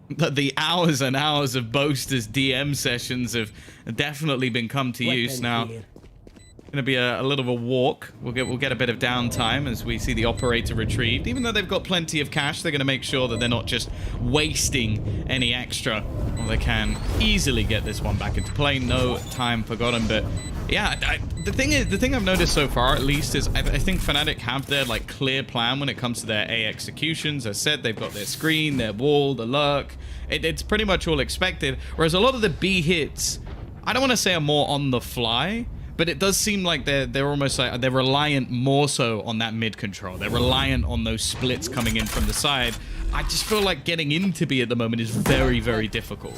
The hours and hours of Boaster's DM sessions have definitely been come to use now. Going to be a little of a walk. We'll get a bit of downtime as we see the operator retrieved. Even though they've got plenty of cash, they're going to make sure that they're not just wasting any extra. Well, they can easily get this one back into play. No time forgotten. But yeah, the thing I've noticed so far, at least, is I think FNATIC have their like clear plan when it comes to their A executions. As said, they've got their screen, their wall, the lurk. It's pretty much all expected. Whereas a lot of the B hits, I don't want to say are more on the fly, but it does seem like they're almost like they're reliant more so on that mid control. They're reliant on those splits coming in from the side. I just feel like getting into B at the moment is very, very difficult.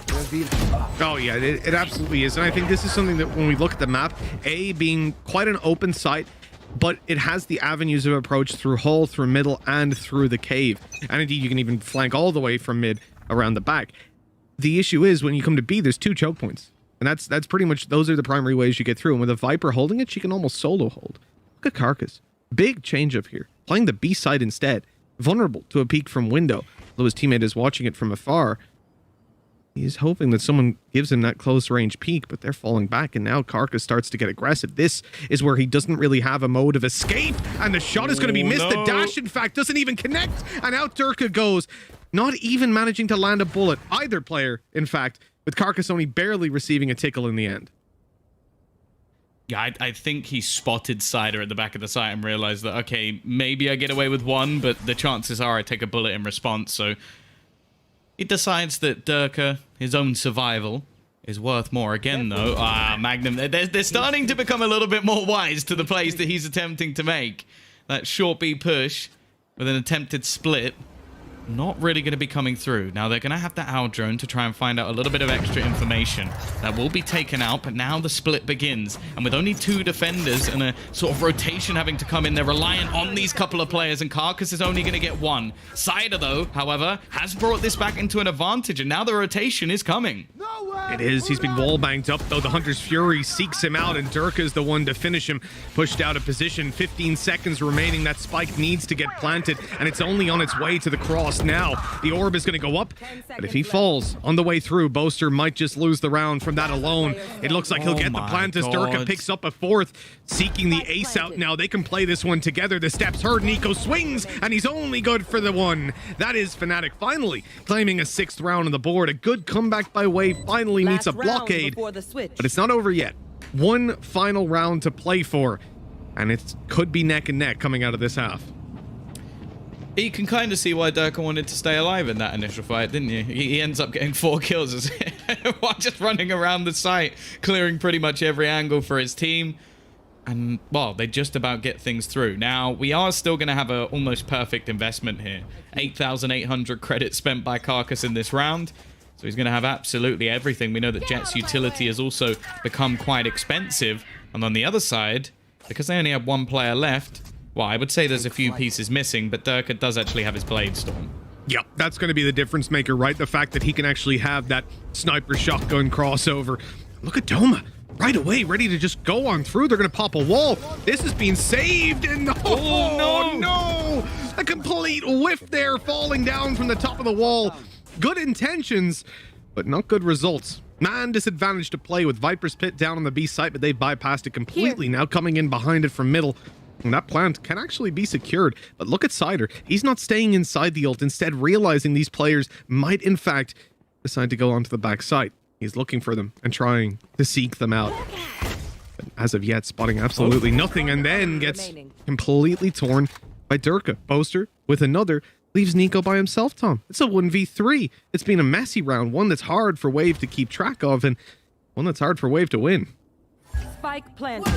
Oh yeah, it absolutely is. And I think this is something that when we look at the map, A being quite an open site, but it has the avenues of approach through hole, through middle, and through the cave. And indeed, you can even flank all the way from mid around the back. The issue is when you come to B, there's 2 choke points. And that's pretty much, those are the primary ways you get through. And with a Viper holding it, she can almost solo hold. Look at Carcass. Big change up here. Playing the B side instead. Vulnerable to a peek from window. Though his teammate is watching it from afar. He's hoping that someone gives him that close range peek, but they're falling back, and now Carcass starts to get aggressive. This is where he doesn't really have a mode of escape, and the shot is going to be missed. The dash, in fact, doesn't even connect, and out Durka goes. Not even managing to land a bullet. Either player, in fact, with Carcass only barely receiving a tickle in the end. Yeah, I think he spotted Cider at the back of the site and realized that, okay, maybe I get away with one, but the chances are I take a bullet in response. So he decides that Durka, his own survival, is worth more. Again, though, Magnum, they're starting to become a little bit more wise to the plays that he's attempting to make. That short B push with an attempted split. Not really going to be coming through. Now they're going to have the owl drone to try and find out a little bit of extra information. That will be taken out, but now the split begins. And with only 2 defenders and a sort of rotation having to come in, they're reliant on these couple of players, and Carcass is only going to get 1. Cider, though, however, has brought this back into an advantage, and now the rotation is coming. It is. He's been wall banged up, though. The Hunter's Fury seeks him out, and Durka is the one to finish him. Pushed out of position. 15 seconds remaining. That spike needs to get planted, and it's only on its way to the cross now. The orb is going to go up, but if he falls on the way through, Boaster might just lose the round from that alone. It looks like he'll get the plant as Durka picks up a 4th, seeking the ace out now. They can play this one together. The steps heard. Nico swings, and he's only good for the 1. That is FNATIC finally claiming a 6th round on the board. A good comeback by Wave finally meets a blockade, but it's not over yet. 1 final round to play for, and it could be neck and neck coming out of this half. You can kind of see why Durka wanted to stay alive in that initial fight, didn't you? He ends up getting 4 kills while just running around the site, clearing pretty much every angle for his team. And, well, they just about get things through. Now, we are still going to have an almost perfect investment here. 8,800 credits spent by Carcass in this round. So he's going to have absolutely everything. We know that Jet's utility has also become quite expensive. And on the other side, because they only have 1 player left, well, I would say there's a few pieces missing, but Durka does actually have his Blade Storm. Yep, that's going to be the difference maker, right? The fact that he can actually have that sniper shotgun crossover. Look at Doma. Right away, ready to just go on through. They're going to pop a wall. This is being saved, and no! A complete whiff there, falling down from the top of the wall. Good intentions, but not good results. Man disadvantaged to play with Viper's Pit down on the B site, but they bypassed it completely. Now coming in behind it from middle. And that plant can actually be secured. But look at Cider. He's not staying inside the ult, instead realizing these players might, in fact, decide to go onto the back site. He's looking for them and trying to seek them out. But as of yet, spotting absolutely nothing, and then gets completely torn by Durka. Boaster with another leaves Nico by himself, Tom. It's a 1v3. It's been a messy round, one that's hard for Wave to keep track of, and one that's hard for Wave to win. Spike planted.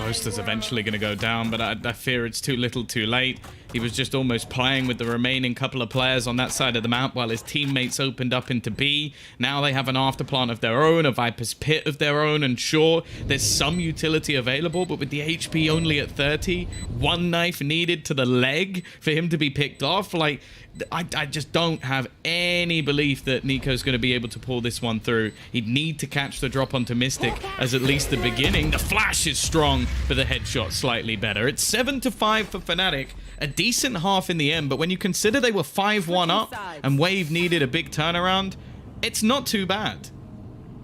Boaster's eventually going to go down, but I fear it's too little too late. He was just almost playing with the remaining couple of players on that side of the map while his teammates opened up into B. Now they have an afterplant of their own, a Viper's Pit of their own, and sure, there's some utility available, but with the HP only at 30, one knife needed to the leg for him to be picked off, like, I just don't have any belief that Nico's going to be able to pull this one through. He'd need to catch the drop onto Mystic as at least the beginning. The flash is strong, but the headshot slightly better. It's 7-5 for FNATIC. A decent half in the end, but when you consider they were 5-1 up and Wave needed a big turnaround, it's not too bad.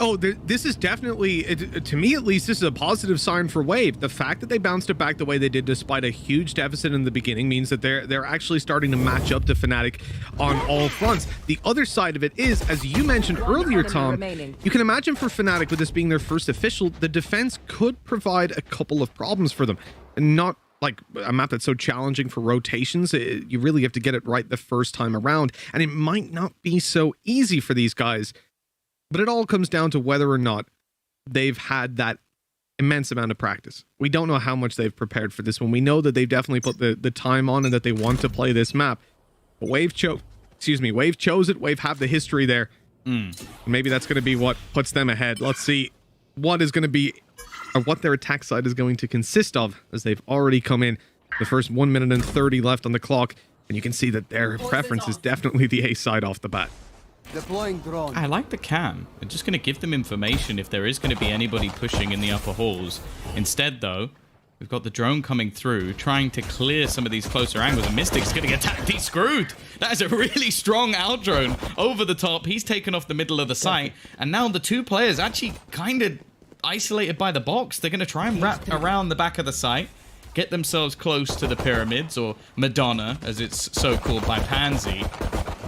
Oh, this is definitely, to me at least, this is a positive sign for Wave. The fact that they bounced it back the way they did despite a huge deficit in the beginning means that they're actually starting to match up to FNATIC on all fronts. The other side of it is, as you mentioned earlier, Tom, you can imagine for FNATIC, with this being their first official, the defense could provide a couple of problems for them. Not like a map that's so challenging for rotations. You really have to get it right the first time around, and it might not be so easy for these guys. But it all comes down to whether or not they've had that immense amount of practice. We don't know how much they've prepared for this one. We know that they've definitely put the time on and that they want to play this map. But Wave chose it. Wave have the history there. Maybe that's going to be what puts them ahead. Let's see what is going to be, or what their attack side is going to consist of, as they've already come in. The first 1 minute and 30 left on the clock, and you can see that their preference is definitely the A side off the bat. Deploying drone. I like the cam. It's just going to give them information if there is going to be anybody pushing in the upper halls. Instead, though, we've got the drone coming through, trying to clear some of these closer angles, and Mystic's going to get attacked. He's screwed. That is a really strong out drone over the top. He's taken off the middle of the site, and now the two players actually kind of isolated by the box. They're going to try and wrap around the back of the site, get themselves close to the pyramids, or Madonna, as it's so called by Pansy.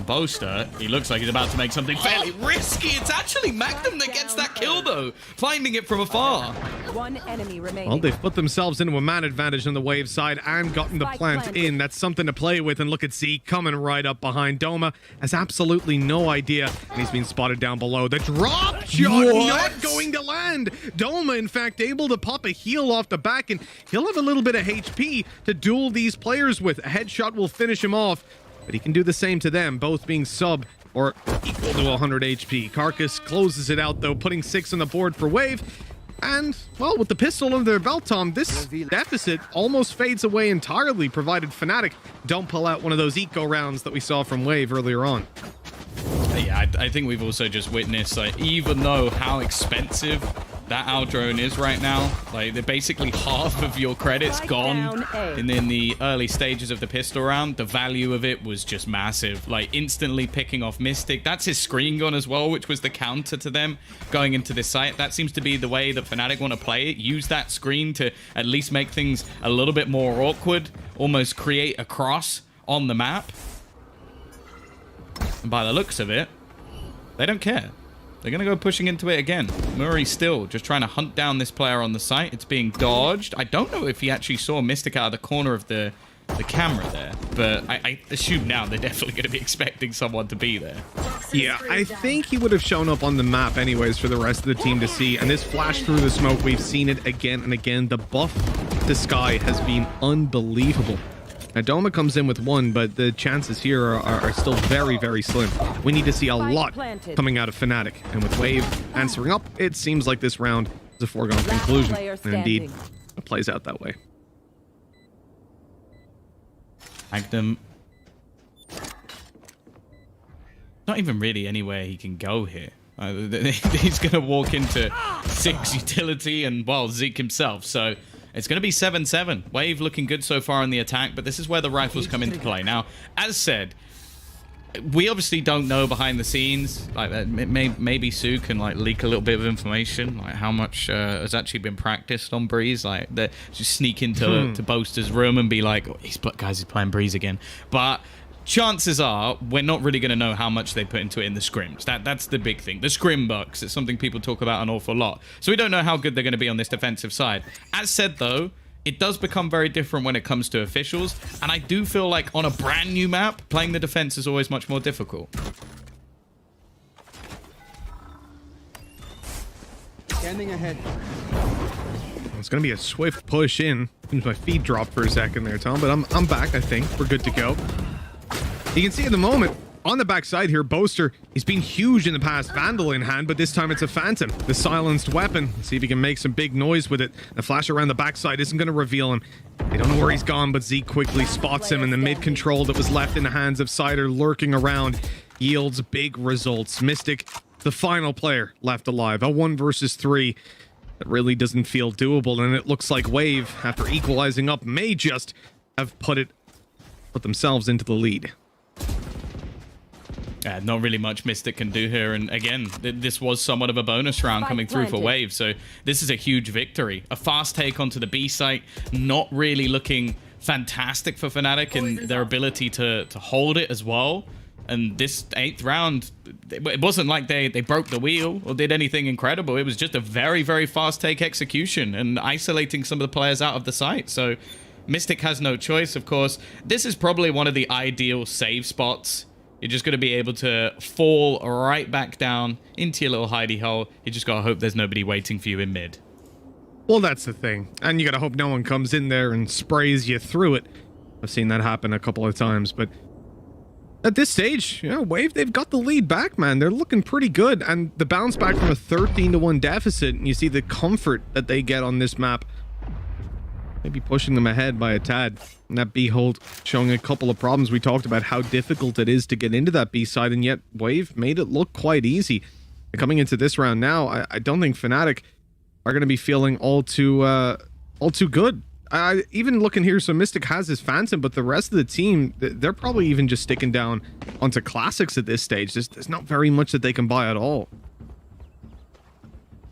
Boaster, he looks like he's about to make something fairly risky. It's actually Magnum that gets that kill, though, finding it from afar. One enemy remaining. Well, they've put themselves into a man advantage on the Wave side and gotten the plant in. That's something to play with. And look at Z coming right up behind. Doma has absolutely no idea, and he's been spotted down below. The drop shot not going to land. Doma, in fact, able to pop a heal off the back, and he'll have a little bit of HP to duel these players with. A headshot will finish him off, but he can do the same to them, both being sub or equal to 100 HP. Carcass closes it out, though, putting 6 on the board for Wave. And, well, with the pistol under their belt, Tom, this deficit almost fades away entirely, provided FNATIC don't pull out one of those eco rounds that we saw from Wave earlier on. Yeah, I think we've also just witnessed, like, even though how expensive that out drone is right now, like, they're basically half of your credits gone in the early stages of the pistol round. The value of it was just massive, like instantly picking off Mystic. That's his screen gun as well, which was the counter to them going into this site. That seems to be the way that FNATIC want to play it. Use that screen to at least make things a little bit more awkward, almost create a cross on the map. And by the looks of it, they don't care. They're going to go pushing into it again. Murray still just trying to hunt down this player on the site. It's being dodged. I don't know if he actually saw Mystic out of the corner of the camera there, but I assume now they're definitely going to be expecting someone to be there. Yeah, I think he would have shown up on the map anyways for the rest of the team to see. And this flash through the smoke, we've seen it again and again. The buff to Sky has been unbelievable. Now, Doma comes in with 1, but the chances here are still very, very slim. We need to see a lot coming out of FNATIC. And with Wave answering up, it seems like this round is a foregone conclusion. And indeed, it plays out that way. Magnum. Not even really anywhere he can go here. He's going to walk into 6 utility and, well, Zeke himself. So it's going to be 7-7. Wave looking good so far on the attack, but this is where the rifles come into play. Now, as said, we obviously don't know behind the scenes. Like, maybe Sue can like leak a little bit of information, like how much has actually been practiced on Breeze. Like, just sneak into to Boaster's room and be like, oh, he's playing Breeze again. But chances are we're not really going to know how much they put into it in the scrims. That's the big thing. The scrim bucks. It's something people talk about an awful lot. So we don't know how good they're going to be on this defensive side. As said, though, it does become very different when it comes to officials. And I do feel like on a brand new map, playing the defense is always much more difficult. Scanning ahead. it's going to be a swift push in. My feed dropped for a second there, Tom, but I'm back, I think. We're good to go. You can see at the moment, on the backside here, Boaster, he's been huge in the past. Vandal in hand, but this time it's a Phantom. The silenced weapon. Let's see if he can make some big noise with it. The flash around the backside isn't going to reveal him. They don't know where he's gone, but Zeke quickly spots him, and the mid-control that was left in the hands of Cider lurking around yields big results. Mystic, the final player left alive. A 1 versus 3. That really doesn't feel doable, and it looks like Wave, after equalizing up, may just have put themselves into the lead. Not really much Mystic can do here, and again, this was somewhat of a bonus round coming through for Wave, so this is a huge victory. A fast take onto the B site, not really looking fantastic for FNATIC and their ability to hold it as well. And this 8th round, it wasn't like they broke the wheel or did anything incredible. It was just a very, very fast take execution and isolating some of the players out of the site. So Mystic has no choice, of course. This is probably one of the ideal save spots. You're just going to be able to fall right back down into your little hidey hole. You just got to hope there's nobody waiting for you in mid. Well, that's the thing. And you got to hope no one comes in there and sprays you through it. I've seen that happen a couple of times, but at this stage, Wave, they've got the lead back, man. They're looking pretty good. And the bounce back from a 13-1 deficit, and you see the comfort that they get on this map. Maybe pushing them ahead by a tad. And that B hold showing a couple of problems. We talked about how difficult it is to get into that B side, and yet Wave made it look quite easy. And coming into this round now, I don't think FNATIC are going to be feeling all too good. Even looking here, so Mystic has his Phantom, but the rest of the team, they're probably even just sticking down onto Classics at this stage. There's not very much that they can buy at all.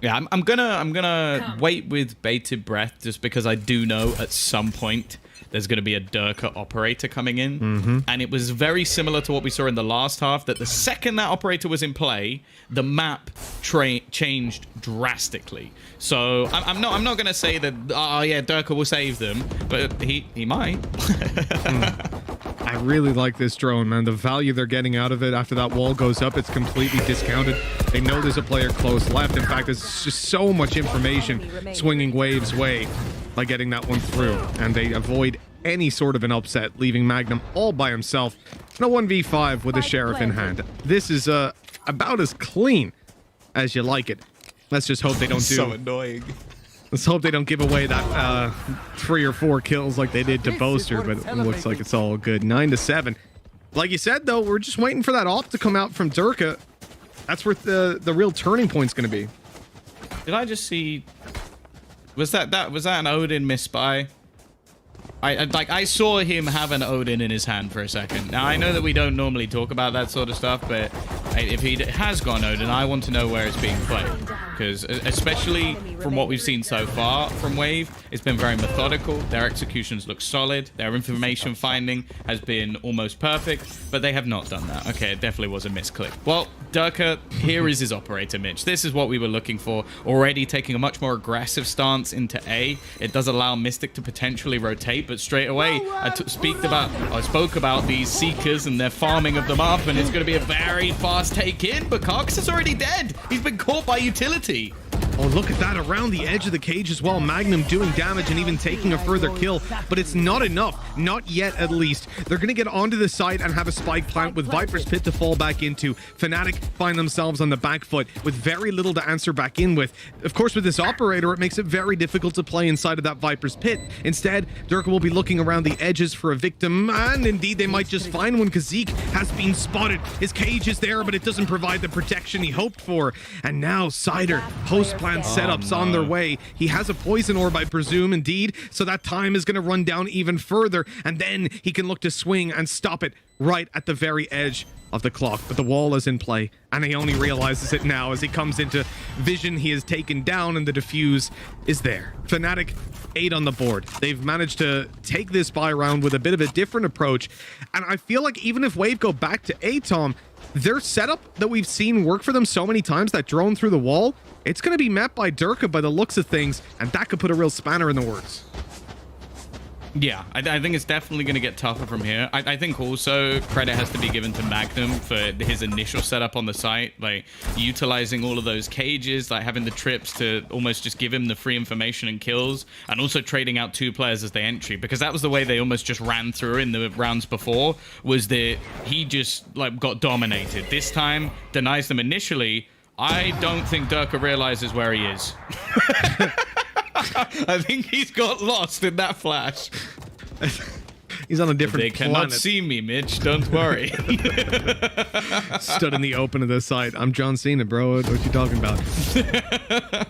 Yeah, I'm gonna wait with bated breath just because I do know at some point there's going to be a Durka operator coming in. And it was very similar to what we saw in the last half, that the second that operator was in play, the map changed drastically. So I'm not going to say that, oh yeah, Durka will save them, but he might. I really like this drone, man. The value they're getting out of it after that wall goes up, it's completely discounted. They know there's a player close left. In fact, there's just so much information swinging Wave's way by getting that one through, and they avoid any sort of an upset, leaving Magnum all by himself in a 1v5 with a Sheriff in hand. This is about as clean as you like it. Let's just hope they don't do... So annoying. Let's hope they don't give away that 3 or 4 kills like they did to Boaster, but it looks like it's all good. 9-7. Like you said, though, we're just waiting for that op to come out from Durka. That's where the real turning point's going to be. Did I just see... Was that an Odin misspy? I saw him have an Odin in his hand for a second. Now I know that we don't normally talk about that sort of stuff, but if he has gone Odin, I want to know where it's being played, because especially from what we've seen so far from Wave, it's been very methodical. Their executions look solid. Their information finding has been almost perfect, but they have not done that. Okay, it definitely was a misclick. Well, Durka, here is his operator, Mitch. This is what we were looking for. Already taking a much more aggressive stance into A. It does allow Mystic to potentially rotate, but straight away I spoke about these Seekers and their farming of them up, and it's going to be a very fast take in, but Carcass is already dead. He's been caught by utility. Oh, look at that, around the edge of the cage as well. Magnum doing damage and even taking a further kill, but it's not enough. Not yet, at least. They're going to get onto the side and have a spike plant with Viper's Pit to fall back into. FNATIC find themselves on the back foot with very little to answer back in with. Of course, with this operator, it makes it very difficult to play inside of that Viper's Pit. Instead, Durka will be looking around the edges for a victim, and indeed, they might just find one because Zeke has been spotted. His cage is there, but it doesn't provide the protection he hoped for. And now, Cider, post-plant setups on their way. He has a poison orb, I presume, indeed, so that time is going to run down even further, and then he can look to swing and stop it right at the very edge of the clock. But the wall is in play, and he only realizes it now as he comes into vision. He is taken down, and the defuse is there. FNATIC 8 on the board. They've managed to take this buy round with a bit of a different approach, and I feel like even if Wave go back to A, Tom, their setup that we've seen work for them so many times, that drone through the wall, it's going to be met by Durka by the looks of things, and that could put a real spanner in the works. Yeah, I think it's definitely going to get tougher from here. I think also credit has to be given to Magnum for his initial setup on the site, like utilizing all of those cages, like having the trips to almost just give him the free information and kills, and also trading out 2 players as the entry, because that was the way they almost just ran through in the rounds before, was that he just like got dominated. This time, denies them initially. I don't think Durka realizes where he is. I think he's got lost in that flash. He's on a different They cannot planet. see me, Mitch. Don't worry. Stood in the open of the site. I'm John Cena, bro. What you talking about?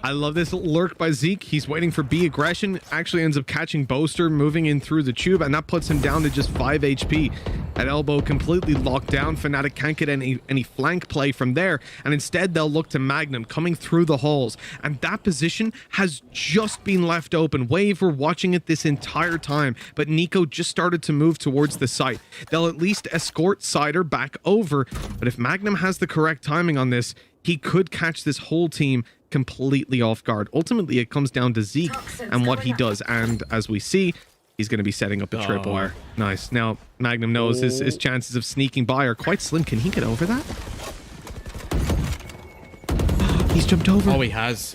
I love this lurk by Zeke. He's waiting for B aggression. Actually ends up catching Boaster, moving in through the tube, and that puts him down to just 5 HP. At elbow completely locked down. FNATIC can't get any flank play from there, and instead they'll look to Magnum coming through the halls, and that position has just been left open. Wave were watching it this entire time, but Nico just started to move towards the site. They'll at least escort Cider back over, but if Magnum has the correct timing on this, he could catch this whole team completely off guard. Ultimately, it comes down to Zeke and what he does, and as we see, he's going to be setting up a tripwire. Nice. Now, Magnum knows his chances of sneaking by are quite slim. Can he get over that? He's jumped over. Oh, he has.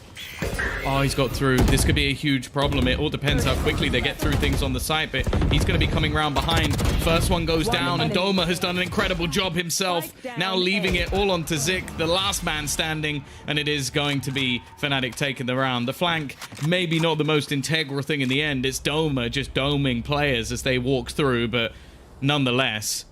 Oh, he's got through. This could be a huge problem. It all depends how quickly they get through things on the site, but he's going to be coming around behind. First one goes down, and Doma has done an incredible job himself. Now leaving it all onto Zik, the last man standing, and it is going to be FNATIC taking the round. The flank, maybe not the most integral thing in the end. It's Doma just doming players as they walk through, but nonetheless,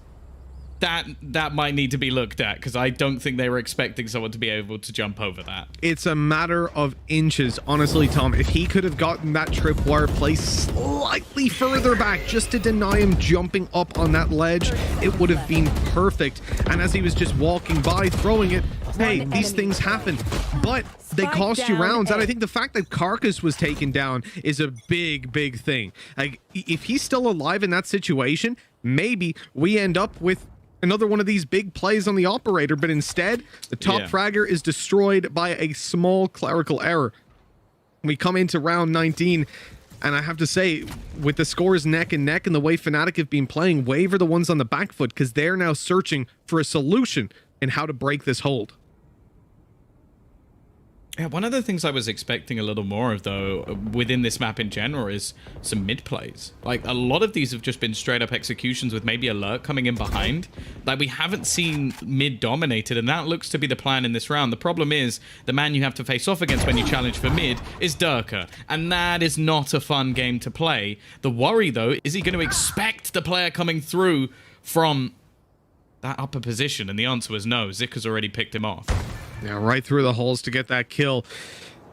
that might need to be looked at, because I don't think they were expecting someone to be able to jump over that. It's a matter of inches, honestly, Tom. If he could have gotten that tripwire placed slightly further back just to deny him jumping up on that ledge, it would have been perfect. And as he was just walking by, throwing it, hey, these things happen. But they cost you rounds, and I think the fact that Carcass was taken down is a big, big thing. Like, if he's still alive in that situation, maybe we end up with another one of these big plays on the operator, but instead, the top fragger is destroyed by a small clerical error. We come into round 19, and I have to say, with the scores neck and neck and the way FNATIC have been playing, Wave are the ones on the back foot, because they're now searching for a solution in how to break this hold. Yeah, one of the things I was expecting a little more of, though, within this map in general, is some mid plays. Like, a lot of these have just been straight up executions with maybe alert coming in behind. Like, we haven't seen mid dominated, and that looks to be the plan in this round. The problem is, the man you have to face off against when you challenge for mid is Durka, and that is not a fun game to play. The worry, though, is he going to expect the player coming through from that upper position? And the answer was no. Zik has already picked him off. Yeah, right through the holes to get that kill.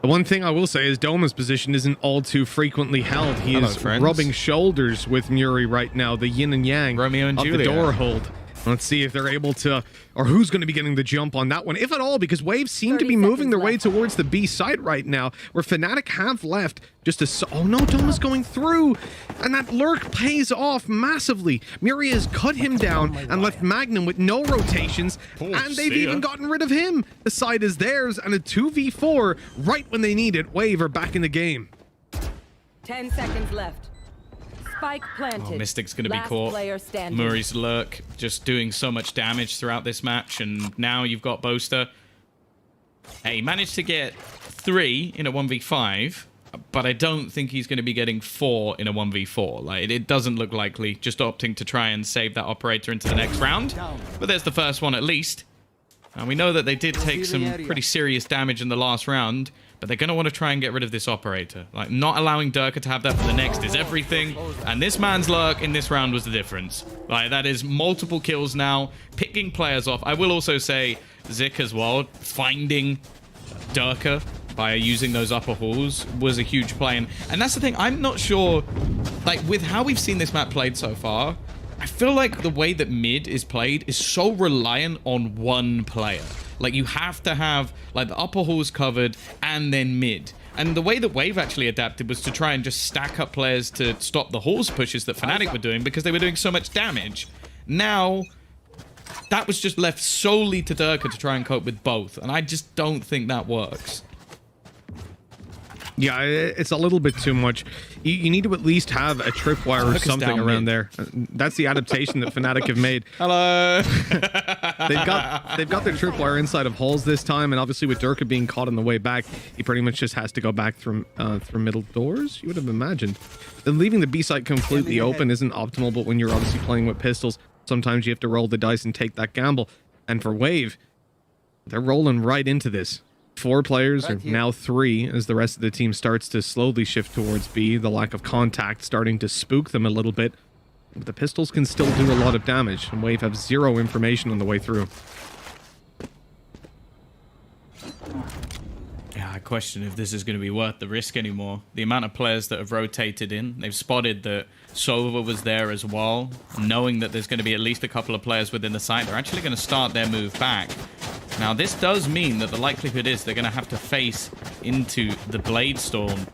The one thing I will say is Doma's position isn't all too frequently held. He is rubbing shoulders with Muri right now, the yin and yang Romeo and of Juliet. the door hold. Let's see if they're able to, or who's going to be getting the jump on that one, if at all, because Waves seem to be moving their way towards the B site right now, where FNATIC have left just a... Oh no, Doma's going through, and that lurk pays off massively. Muri has cut him down and left Magnum with no rotations, and they've even gotten rid of him. The site is theirs, and a 2v4 right when they need it. Wave are back in the game. 10 seconds left. Spike planted. Oh, Mystic's going to be Last caught. player standing. Murray's lurk just doing so much damage throughout this match, and now you've got Boaster. Hey, he managed to get 3 in a 1v5, but I don't think he's going to be getting 4 in a 1v4. Like, it doesn't look likely, just opting to try and save that operator into the next round. But there's the first one at least. And we know that they did take some pretty serious damage in the last round, but they're going to want to try and get rid of this operator. Like, not allowing Durka to have that for the next is everything, and this man's lurk in this round was the difference. Like, that is multiple kills now, picking players off. I will also say Zik as well, finding Durka by using those upper halls was a huge play. And that's the thing, I'm not sure, like, with how we've seen this map played so far, I feel like the way that mid is played is so reliant on one player. Like, you have to have, like, the upper halls covered and then mid. And the way that Wave actually adapted was to try and just stack up players to stop the halls pushes that FNATIC were doing, because they were doing so much damage. Now, that was just left solely to Durka to try and cope with both. And I just don't think that works. Yeah, it's a little bit too much. You need to at least have a tripwire or something around there. That's the adaptation that FNATIC have made. Hello. They've got their tripwire inside of holes this time, and obviously with Durka being caught on the way back, he pretty much just has to go back through middle doors, you would have imagined. And leaving the B site completely open isn't optimal, but when you're obviously playing with pistols, sometimes you have to roll the dice and take that gamble. And for Wave, they're rolling right into this. 4 players, or now 3, as the rest of the team starts to slowly shift towards B. The lack of contact starting to spook them a little bit. But the pistols can still do a lot of damage, and Wave have 0 information on the way through. Yeah, I question if this is going to be worth the risk anymore. The amount of players that have rotated in, they've spotted that Sova was there as well. Knowing that there's going to be at least a couple of players within the site, they're actually going to start their move back. Now, this does mean that the likelihood is they're going to have to face into the Blade Storm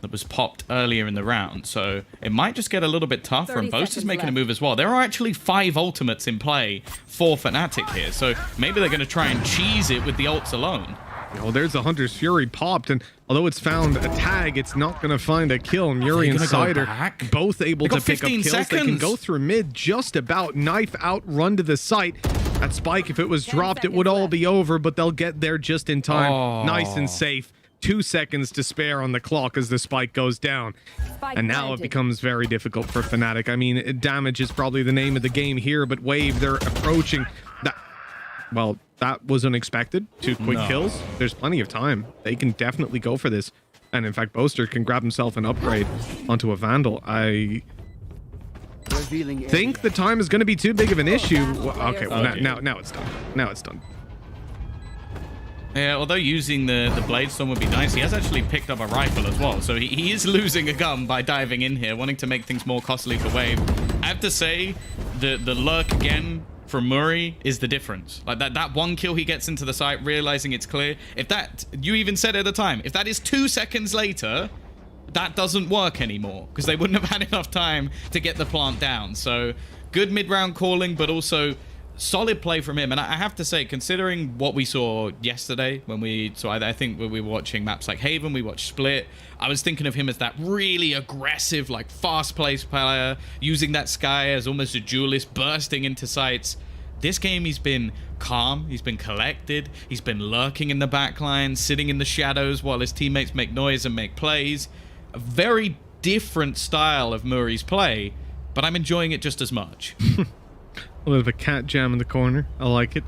that was popped earlier in the round. So it might just get a little bit tougher, and Boast is making a move as well. There are actually 5 ultimates in play for FNATIC here, so maybe they're going to try and cheese it with the ults alone. Oh, there's the Hunter's Fury popped, and although it's found a tag, it's not going to find a kill. Muri and Cider both able to pick up kills. They can go through mid, just about knife out, run to the site. That spike, if it was dropped, it would all be over, but they'll get there just in time. Oh. Nice and safe. 2 seconds to spare on the clock as the spike goes down. And now it becomes very difficult for FNATIC. I mean, damage is probably the name of the game here, but Wave, they're approaching that. Well, that was unexpected. 2 quick kills. There's plenty of time. They can definitely go for this. And in fact, Boaster can grab himself an upgrade onto a Vandal. I think the time is going to be too big of an issue. Okay, well, now it's done. Now it's done. Yeah, although using the Blade Storm would be nice, he has actually picked up a rifle as well. So he is losing a gun by diving in here, wanting to make things more costly for Wave. I have to say, the lurk again from Muri is the difference. Like that 1 kill he gets into the site, realizing it's clear. If that, you even said at the time, if that is 2 seconds later, that doesn't work anymore, because they wouldn't have had enough time to get the plant down. So good mid-round calling, but also solid play from him. And I have to say, considering what we saw yesterday when I think when we were watching maps like Haven, we watched Split, I was thinking of him as that really aggressive, like fast-paced player, using that Sky as almost a duelist, bursting into sites. This game, he's been calm, he's been collected, he's been lurking in the backline, sitting in the shadows while his teammates make noise and make plays. A very different style of Muri's play, but I'm enjoying it just as much. A little bit of a cat jam in the corner. I like it.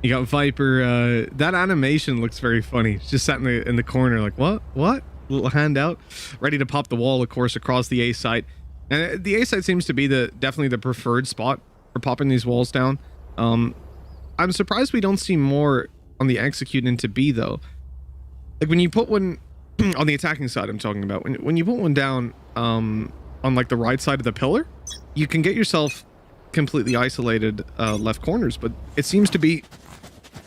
You got Viper. That animation looks very funny. It's just sat in the corner like, what? Little hand out. Ready to pop the wall, of course, across the A site. And the A site seems to be definitely the preferred spot for popping these walls down. I'm surprised we don't see more on the execute into B, though. Like, when you put one on the attacking side, I'm talking about. When you put one down on, like, the right side of the pillar, you can get yourself completely isolated left corners, but it seems to be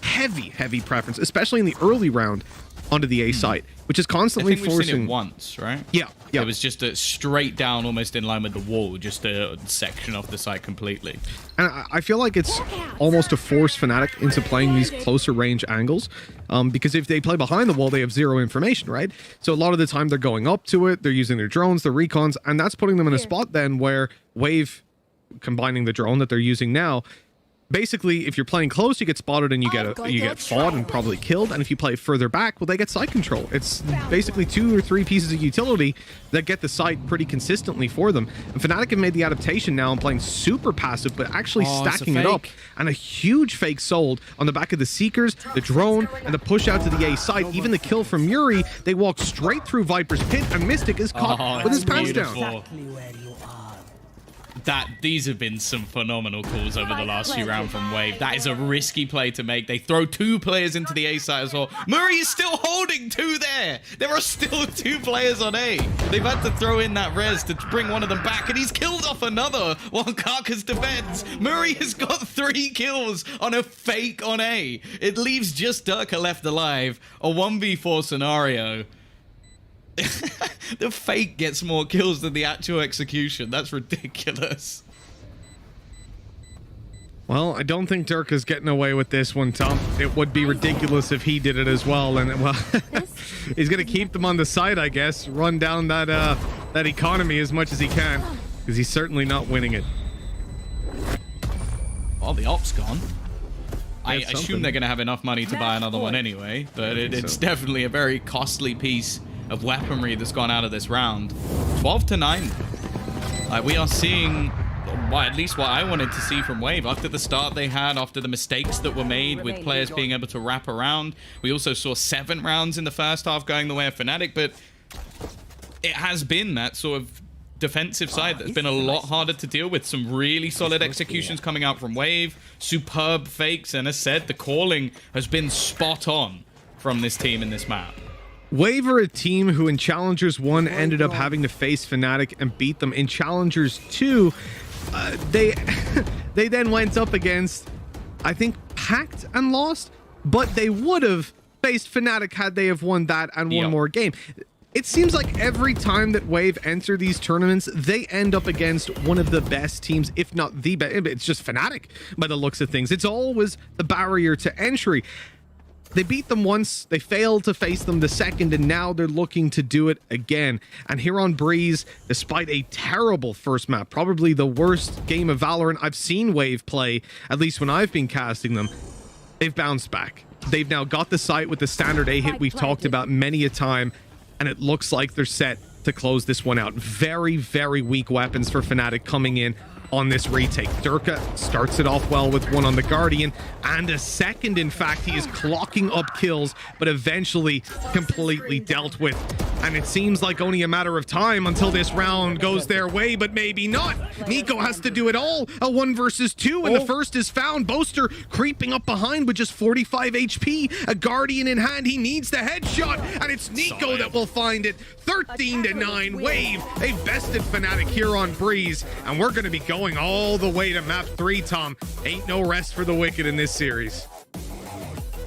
heavy preference, especially in the early round, onto the A site, which is constantly forcing. We've seen it once, right? Yeah. It was just a straight down, almost in line with the wall, just a section off the site completely. And I feel like it's almost to force FNATIC into playing these closer range angles, because if they play behind the wall, they have 0 information, right? So a lot of the time they're going up to it, they're using their drones, their recons, and that's putting them in a spot then where Wave, combining the drone that they're using now, basically, if you're playing close, you get spotted and you get fought and probably killed. And if you play further back, well, they get site control. It's basically 2 or 3 pieces of utility that get the site pretty consistently for them. And FNATIC have made the adaptation now and playing super passive, but actually stacking it up. And a huge fake sold on the back of the Seekers, the drone, and the push out to the A site. Even the kill from Muri, they walk straight through Viper's pit, and Mystic is caught with his pants down. These have been some phenomenal calls over the last few rounds from Wave. That is a risky play to make. They throw 2 players into the A site as well. Muri is still holding 2 there. There are still 2 players on A. They've had to throw in that res to bring one of them back, and he's killed off another while Karka's defends. Muri has got 3 kills on a fake on A. It leaves just Durka left alive. A 1v4 scenario. The fake gets more kills than the actual execution. That's ridiculous. Well, I don't think Dirk is getting away with this one, Tom. It would be ridiculous if he did it as well. And, well, he's going to keep them on the side, I guess. Run down that that economy as much as he can. Because he's certainly not winning it. Well, the op's gone. I That's something. assume they're going to have enough money to buy another one anyway. But it's definitely a very costly piece of weaponry that's gone out of this round. 12-9. Like, we are seeing... well, at least what I wanted to see from Wave after the start they had, after the mistakes that were made with players being able to wrap around. We also saw 7 rounds in the first half going the way of FNATIC, but it has been that sort of defensive side that's been a lot harder to deal with. Some really solid executions coming out from Wave, superb fakes, and as said, the calling has been spot on from this team in this map. Wave are a team who in Challengers 1 ended up having to face FNATIC and beat them. In Challengers 2, they then went up against, I think, Pact and lost, but they would have faced FNATIC had they have won that and one more game. It seems like every time that Wave enter these tournaments, they end up against one of the best teams, if not the best. It's just FNATIC by the looks of things. It's always the barrier to entry. They beat them once, they failed to face them the second, and now they're looking to do it again. And here on Breeze, despite a terrible first map, probably the worst game of Valorant I've seen Wave play, at least when I've been casting them, they've bounced back. They've now got the site with the standard A hit we've talked about many a time, and it looks like they're set to close this one out. Very, very weak weapons for FNATIC coming in on this retake. Durka starts it off well with one on the Guardian, and a second, in fact. He is clocking up kills, but eventually completely dealt with. And it seems like only a matter of time until this round goes their way, but maybe not. Nico has to do it all. A 1 versus 2, and the first is found. Boaster creeping up behind with just 45 HP. A Guardian in hand. He needs the headshot, and it's Nico that will find it. 13-9. Wave. They've bested FNATIC here on Breeze, and we're going to be going all the way to map 3, Tom. Ain't no rest for the wicked in this series.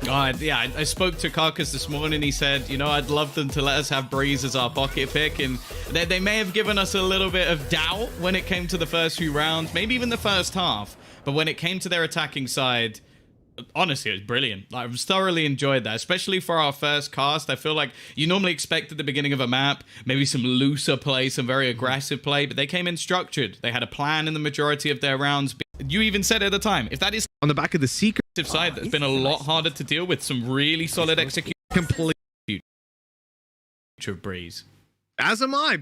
Yeah, I spoke to Carcass this morning. He said, you know, I'd love them to let us have Breeze as our pocket pick, and they may have given us a little bit of doubt when it came to the first few rounds, maybe even the first half, but when it came to their attacking side, honestly, it was brilliant. I've thoroughly enjoyed that, especially for our first cast. I feel like you normally expect at the beginning of a map maybe some looser play, some very aggressive play, but they came in structured. They had a plan in the majority of their rounds. You even said at the time, if that is on the back of the Seeker side, that's been a lot harder to deal with. Some really solid execution. complete Breeze. As am I.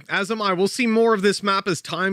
We'll see more of this map as time